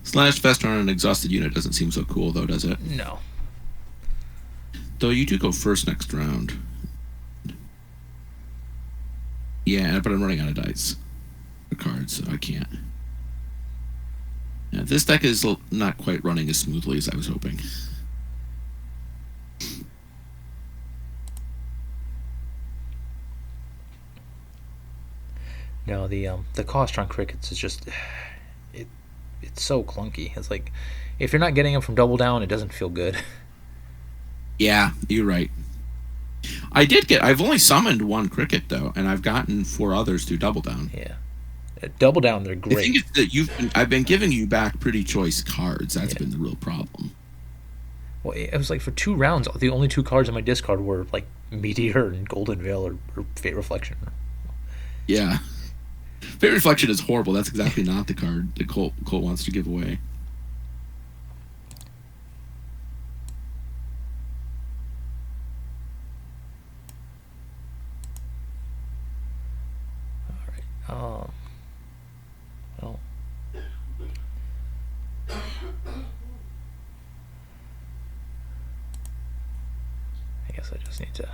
Slash fester on an exhausted unit doesn't seem so cool, though, does it? no. Though you do go first next round. Yeah, but I'm running out of dice for cards, so I can't. Yeah, this deck is not quite running as smoothly as I was hoping. No, the cost on crickets is just it's so clunky. It's like if you're not getting them from Double Down, it doesn't feel good. Yeah, you're right. I've only summoned one cricket though, and I've gotten 4 others through Double Down. Yeah. At Double Down, they're great. I think it's that I've been giving you back pretty choice cards. That's been the real problem. Well, it was like for 2 rounds, the only 2 cards on my discard were like Meteor and Golden Veil or Fate Reflection. Yeah. Fate Reflection is horrible. That's exactly not the card that Colt wants to give away. Well, I guess I just need to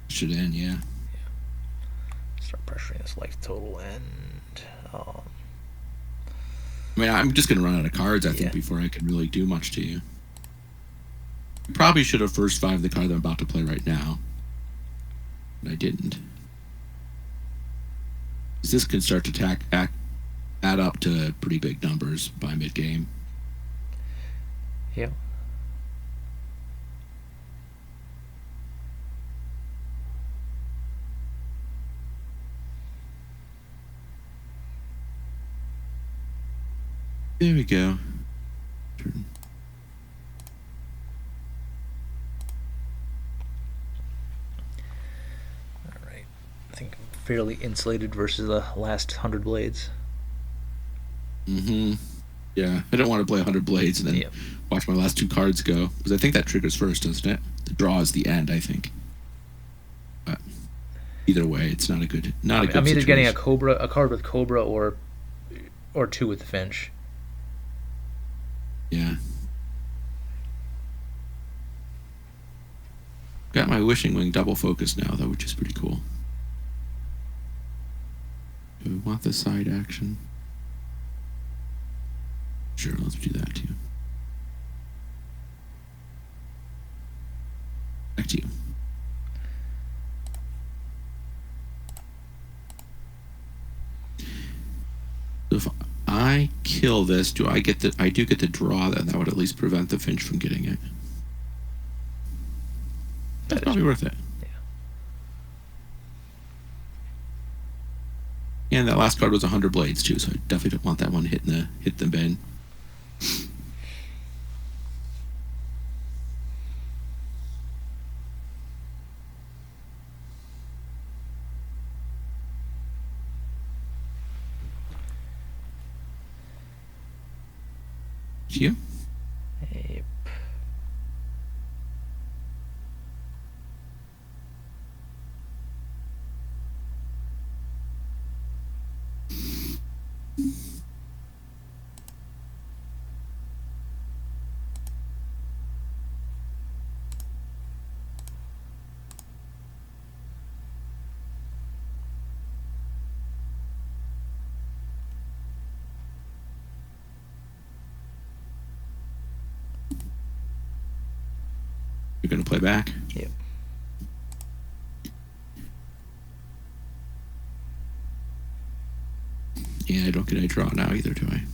Should end, yeah. start pressuring this life total and. I mean, I'm just going to run out of cards, I think, before I can really do much to you. I probably should have first 5 the card that I'm about to play right now. But I didn't. This can start to add up to pretty big numbers by mid-game. Yeah. There we go. Turn. All right. I think I'm fairly insulated versus the last 100 blades. Mm-hmm. Yeah, I don't want to play 100 blades and then watch my last 2 cards go, because I think that triggers first, doesn't it? The draw is the end, I think. But either way, it's not a good I'm either situation. getting a card with Cobra, or 2 with the Finch. Yeah. Got my Wishing Wing double focus now, though, which is pretty cool. Do we want the side action? Sure, let's do that too. Back to you. So if I kill this, I do get the draw, then that would at least prevent the Finch from getting it. That's probably worth it. Yeah. And that last card was 100 blades too, so I definitely don't want that one hit the bin. You? Yep. You're gonna play back? Yep. Yeah, I don't get any draw now either, do I?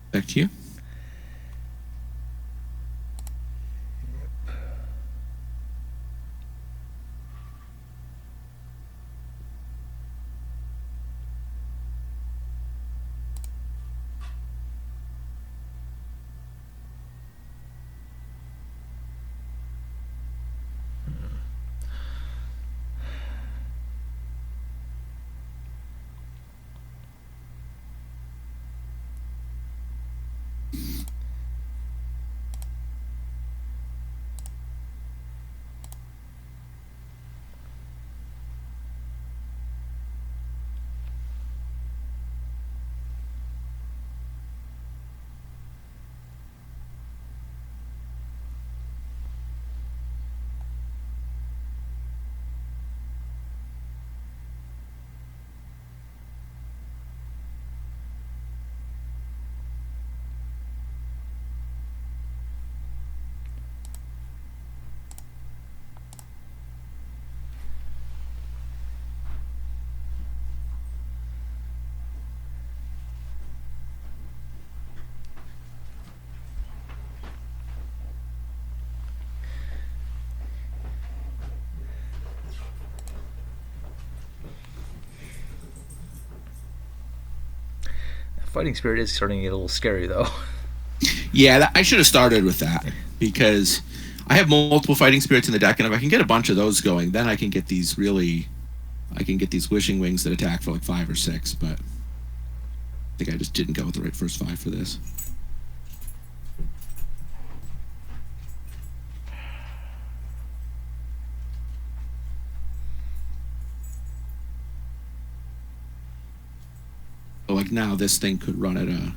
Back to you. Fighting Spirit is starting to get a little scary, though. Yeah, I should have started with that because I have multiple Fighting Spirits in the deck, and if I can get a bunch of those going, then I can get these Wishing Wings that attack for like 5 or 6, but I think I just didn't go with the right first 5 for this. So like now this thing could run at a,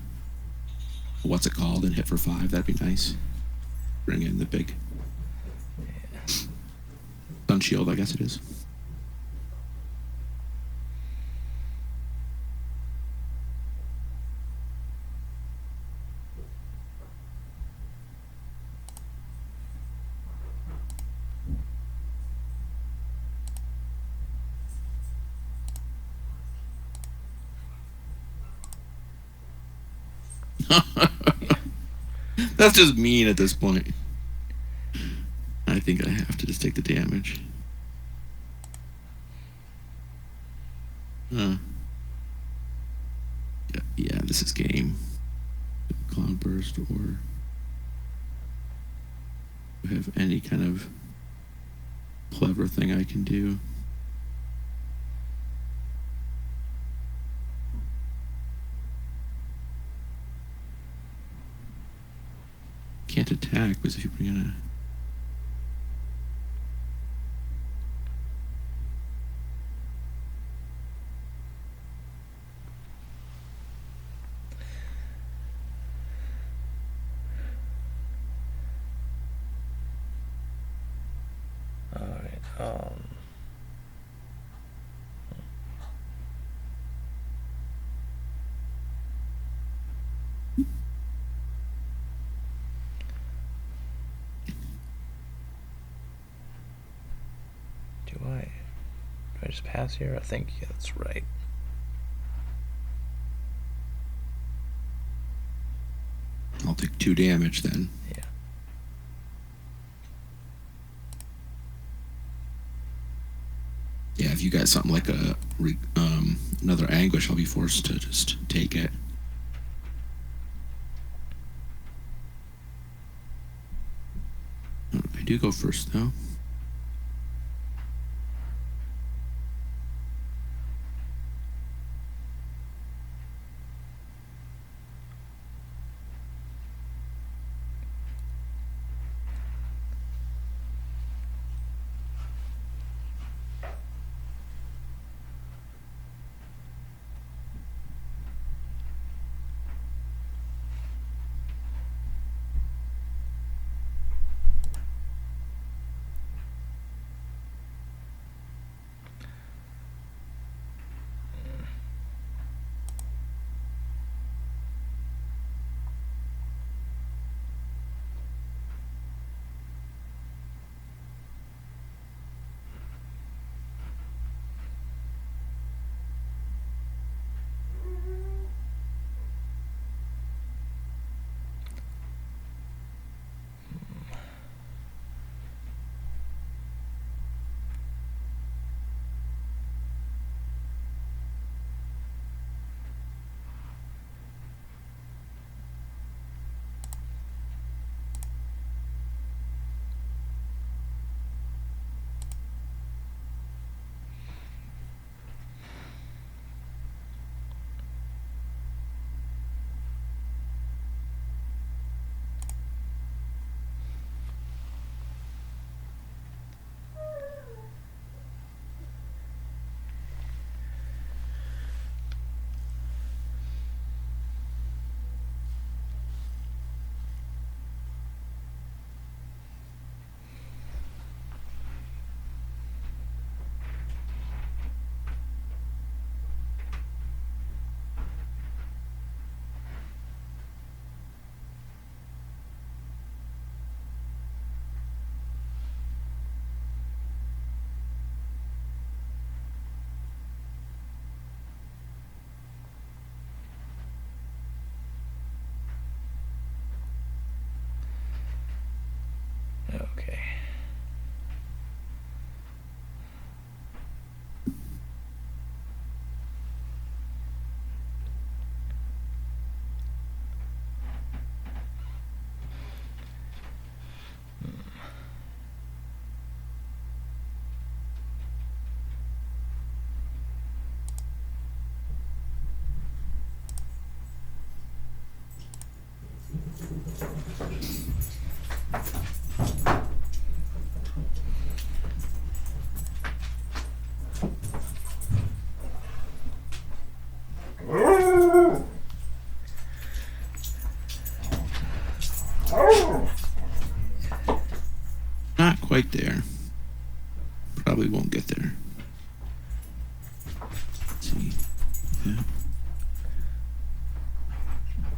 what's it called, and hit for 5. That'd be nice. Bring in the big Sun Shield, I guess it is. That's just mean at this point. I think I have to just take the damage. Yeah, this is game. Cloud Burst, or have any kind of clever thing I can do. Can't attack because if you bring in a Do I just pass here? I think that's right. I'll take 2 damage then. Yeah. Yeah, if you got something like a another Anguish, I'll be forced to just take it. I do go first though.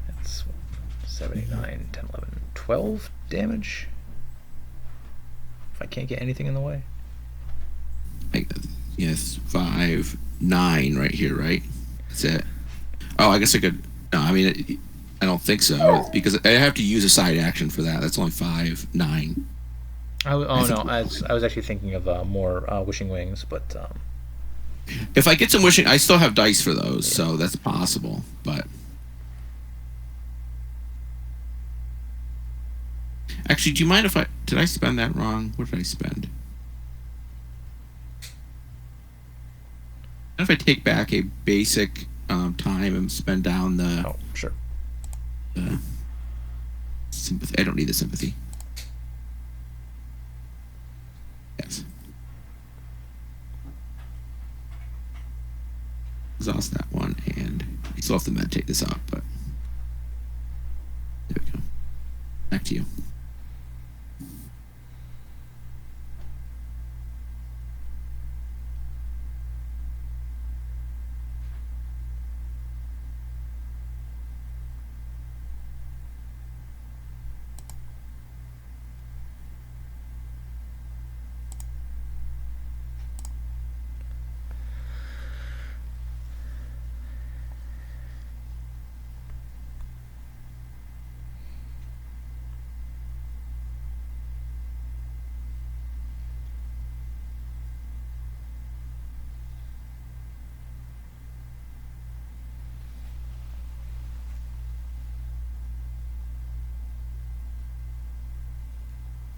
That's 7, 8, 9, 10, 11, 12 damage. If I can't get anything in the way. Yes, 5, 9 right here, right? That's it. Oh, I guess I could. No, I mean, I don't think so because I have to use a side action for that. That's only 5, 9. I was actually thinking of more wishing wings, but if I get some wishing, I still have dice for those, so that's possible. But actually, do you mind if did I spend that wrong? What did I spend? If I take back a basic time and spend down the sure. Sympathy. I don't need the sympathy. Yes. Exhaust that one, and we still have to meditate this up, but there we go. Back to you.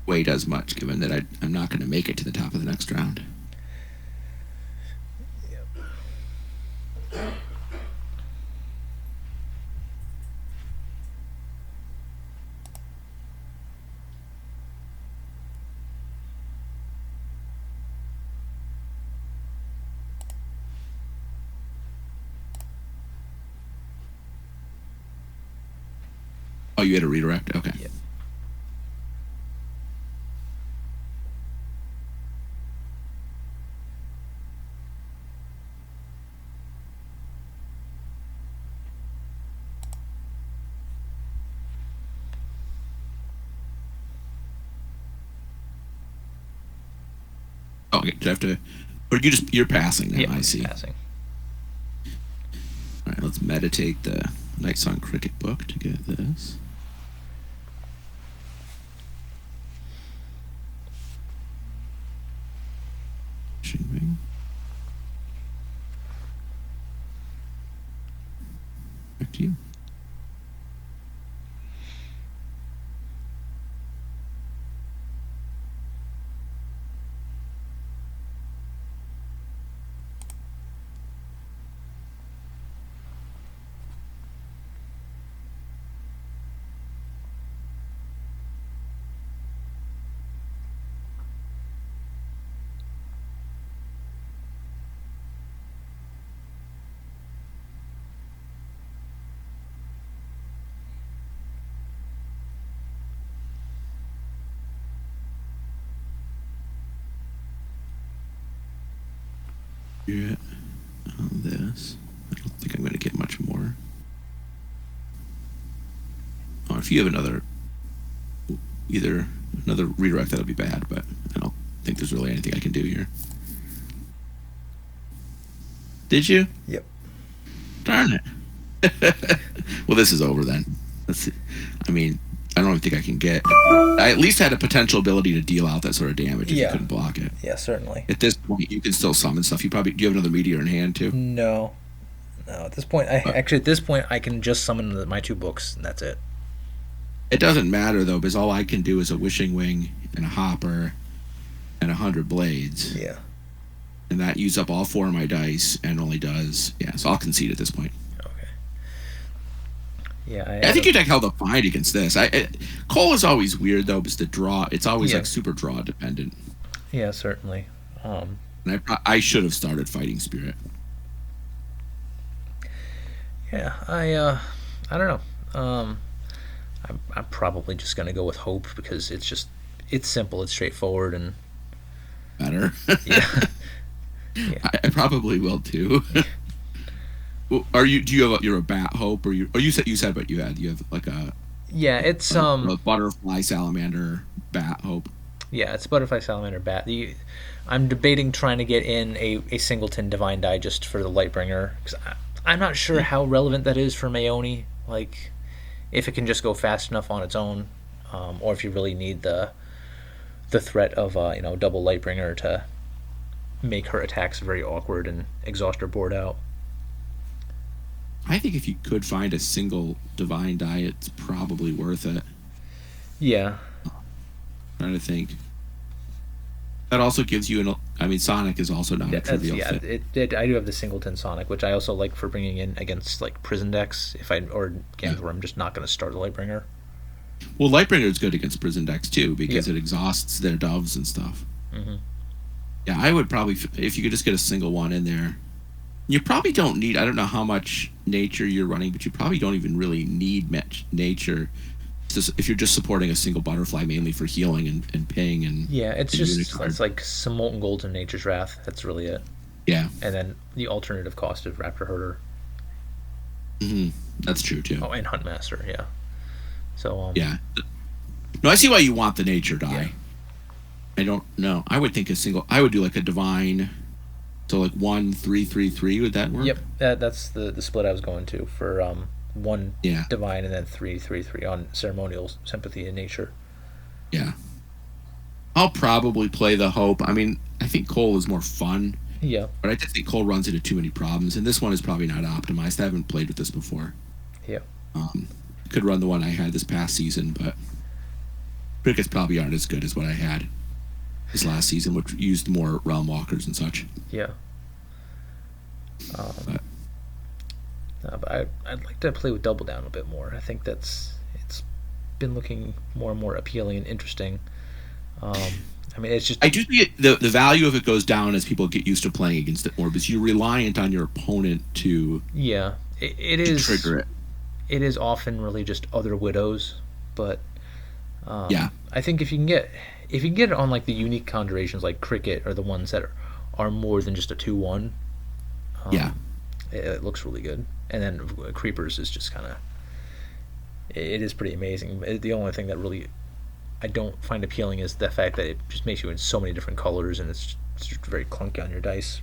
Weight as much, given that I'm not going to make it to the top of the next round. Oh, you had a redirect? Okay. Yep. Okay, do I have to, or you're passing now? I see. Passing. All right, let's meditate the Night Song Cricket book to get this. Wing. Back to you. Yeah, on this. I don't think I'm going to get much more. Oh, if you have another redirect, that'll be bad, but I don't think there's really anything I can do here. Did you? Yep. Darn it. Well, this is over then. Let's see. I mean, I don't even think I can get. I at least had a potential ability to deal out that sort of damage if you couldn't block it. Yeah, certainly. At this point, you can still summon stuff. Do you have another meteor in hand too? No. At this point, I can just summon my 2 books, and that's it. It doesn't matter though, because all I can do is a wishing wing and a hopper and 100 blades. Yeah. And that uses up all 4 of my dice and only does so I'll concede at this point. Okay. Yeah, I think your deck held up fine against this. Cole is always weird though, because the draw, it's always like super draw dependent. Yeah, certainly. And I should have started Fighting Spirit. Yeah, I don't know. I'm probably just gonna go with Hope because it's simple, it's straightforward, and better. Yeah. Yeah. I probably will too. Are you? Do you have? You're a bat hope, or you? Or you said what you had. You have like Yeah, it's a butterfly salamander bat hope. yeah, it's butterfly salamander bat. I'm debating trying to get in a singleton divine die just for the Lightbringer because I'm not sure how relevant that is for Mayoni. Like, if it can just go fast enough on its own, or if you really need the threat of double Lightbringer to make her attacks very awkward and exhaust her board out. I think if you could find a single divine die, it's probably worth it. Yeah. Trying to think. That also gives you Sonic is also not a trivial fit. I do have the singleton Sonic, which I also like for bringing in against like prison decks or games where I'm just not going to start a Lightbringer. Well, Lightbringer is good against prison decks too because it exhausts their doves and stuff. Mm-hmm. Yeah, I would probably, if you could just get a single one in there. You probably don't need, I don't know how much nature you're running, but you probably don't even really need much nature if you're just supporting a single butterfly mainly for healing and paying. And yeah, it's like some Molten Gold and Nature's Wrath. That's really it. Yeah. And then the alternative cost of Raptor Herder. Mm-hmm. That's true too. Oh, and Huntmaster, yeah. So yeah. No, I see why you want the nature die. Yeah. I don't know. I would think I would do like a divine. So like 1-3-3-3, would that work? Yep, that's the split I was going to for 1 divine and then 3-3-3 on ceremonial sympathy and nature. Yeah, I'll probably play the hope. I mean, I think Cole is more fun. Yeah, but I just think Cole runs into too many problems, and this one is probably not optimized. I haven't played with this before. Yeah, could run the one I had this past season, but crickets probably aren't as good as what I had this last season, which used more realm walkers and such. Yeah. But I'd like to play with Double Down a bit more. I think it's been looking more and more appealing and interesting. I mean, it's just, I do think the value of it goes down as people get used to playing against it more, because you're reliant on your opponent to it is trigger it. It is often really just other widows, but I think if you can get it on like the unique conjurations like Cricket or the ones that are more than just a 2/1, it looks really good. And then Creepers is just kind of, it is pretty amazing. The only thing that really I don't find appealing is the fact that it just makes you in so many different colors, and it's just very clunky on your dice.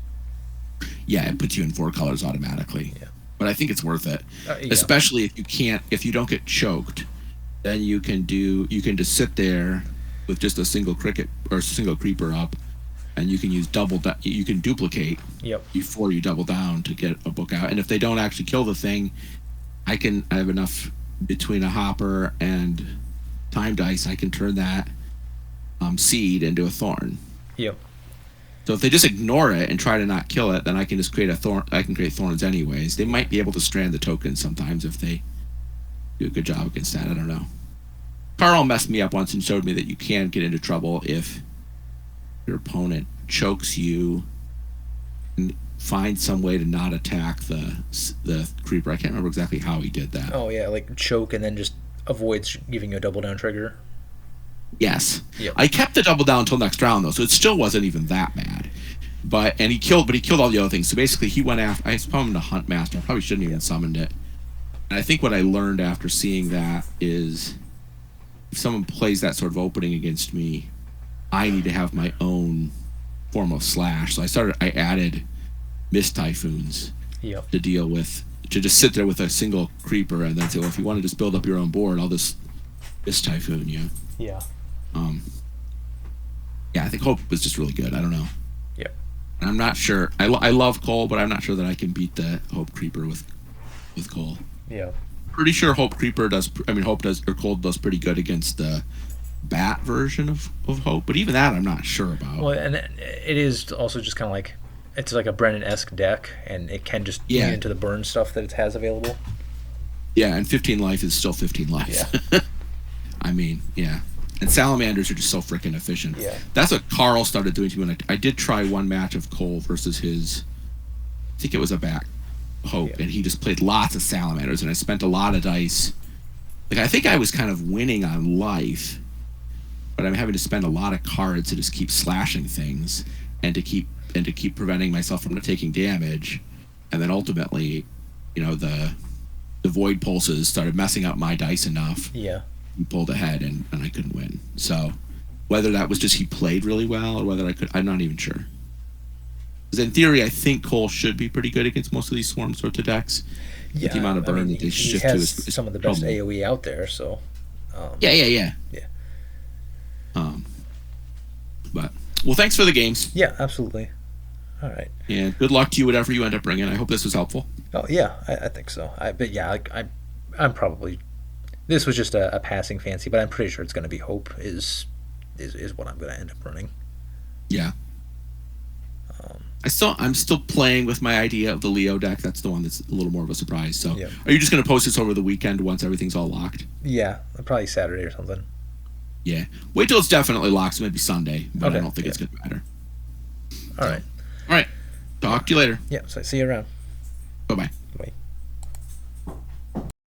Yeah, it puts you in 4 colors automatically. Yeah, but I think it's worth it, especially if you don't get choked. Then you can just sit there with just a single cricket or a single creeper up, and you can use you can duplicate before you double down to get a book out. And if they don't actually kill the thing, I have enough between a hopper and time dice. I can turn that seed into a thorn. Yep. So if they just ignore it and try to not kill it, then I can just create a thorn. I can create thorns anyways. They might be able to strand the tokens sometimes if they do a good job against that. I don't know. Carl messed me up once and showed me that you can get into trouble if your opponent chokes you and finds some way to not attack the creeper. I can't remember exactly how he did that. Oh yeah, like choke and then just avoids giving you a double down trigger. Yes. Yep. I kept the double down until next round though, so it still wasn't even that bad. But he killed all the other things. So basically he went after, I summoned a Huntmaster. I probably shouldn't even summoned it. And I think what I learned after seeing that is if someone plays that sort of opening against me, I need to have my own form of slash. So I added Mist Typhoons to deal with, to just sit there with a single creeper and then say, well, if you want to just build up your own board, I'll just Mist Typhoon you. Yeah. I think Hope was just really good. I don't know. Yeah. And I'm not sure. I love Cole, but I'm not sure that I can beat the Hope Creeper with Cole. Yeah. Pretty sure Hope does, or Cole does pretty good against the bat version of Hope, but even that I'm not sure about. Well, and it is also just kind of like, it's like a Brennan-esque deck, and it can just get into the burn stuff that it has available. Yeah, and 15 life is still 15 life. Yeah. I mean, yeah. And salamanders are just so freaking efficient. Yeah. That's what Carl started doing to me when I did try one match of Cole versus his, I think it was a bat Hope, and he just played lots of salamanders, and I spent a lot of dice. Like, I think I was kind of winning on life, but I'm having to spend a lot of cards to just keep slashing things and to keep preventing myself from taking damage, and then ultimately the void pulses started messing up my dice enough. Yeah. He pulled ahead and I couldn't win. So whether that was just he played really well or whether I'm not even sure. Because in theory, I think Cole should be pretty good against most of these Swarm Sorta decks. Yeah, with the amount of burn that they shift to is some of the best AoE out there. So. Yeah. But well, thanks for the games. Yeah, absolutely. All right. And good luck to you, whatever you end up bringing. I hope this was helpful. Oh yeah, I think so. But yeah, I'm probably. This was just a passing fancy, but I'm pretty sure it's going to be Hope is what I'm going to end up running. Yeah. I'm still playing with my idea of the Leo deck. That's the one that's a little more of a surprise. So, yeah. Are you just going to post this over the weekend once everything's all locked? Yeah, probably Saturday or something. Yeah. Wait till it's definitely locked. So maybe Sunday, but okay. I don't think it's going to matter. All right. All right. Talk to you later. Yeah. So see you around. Bye-bye. Bye.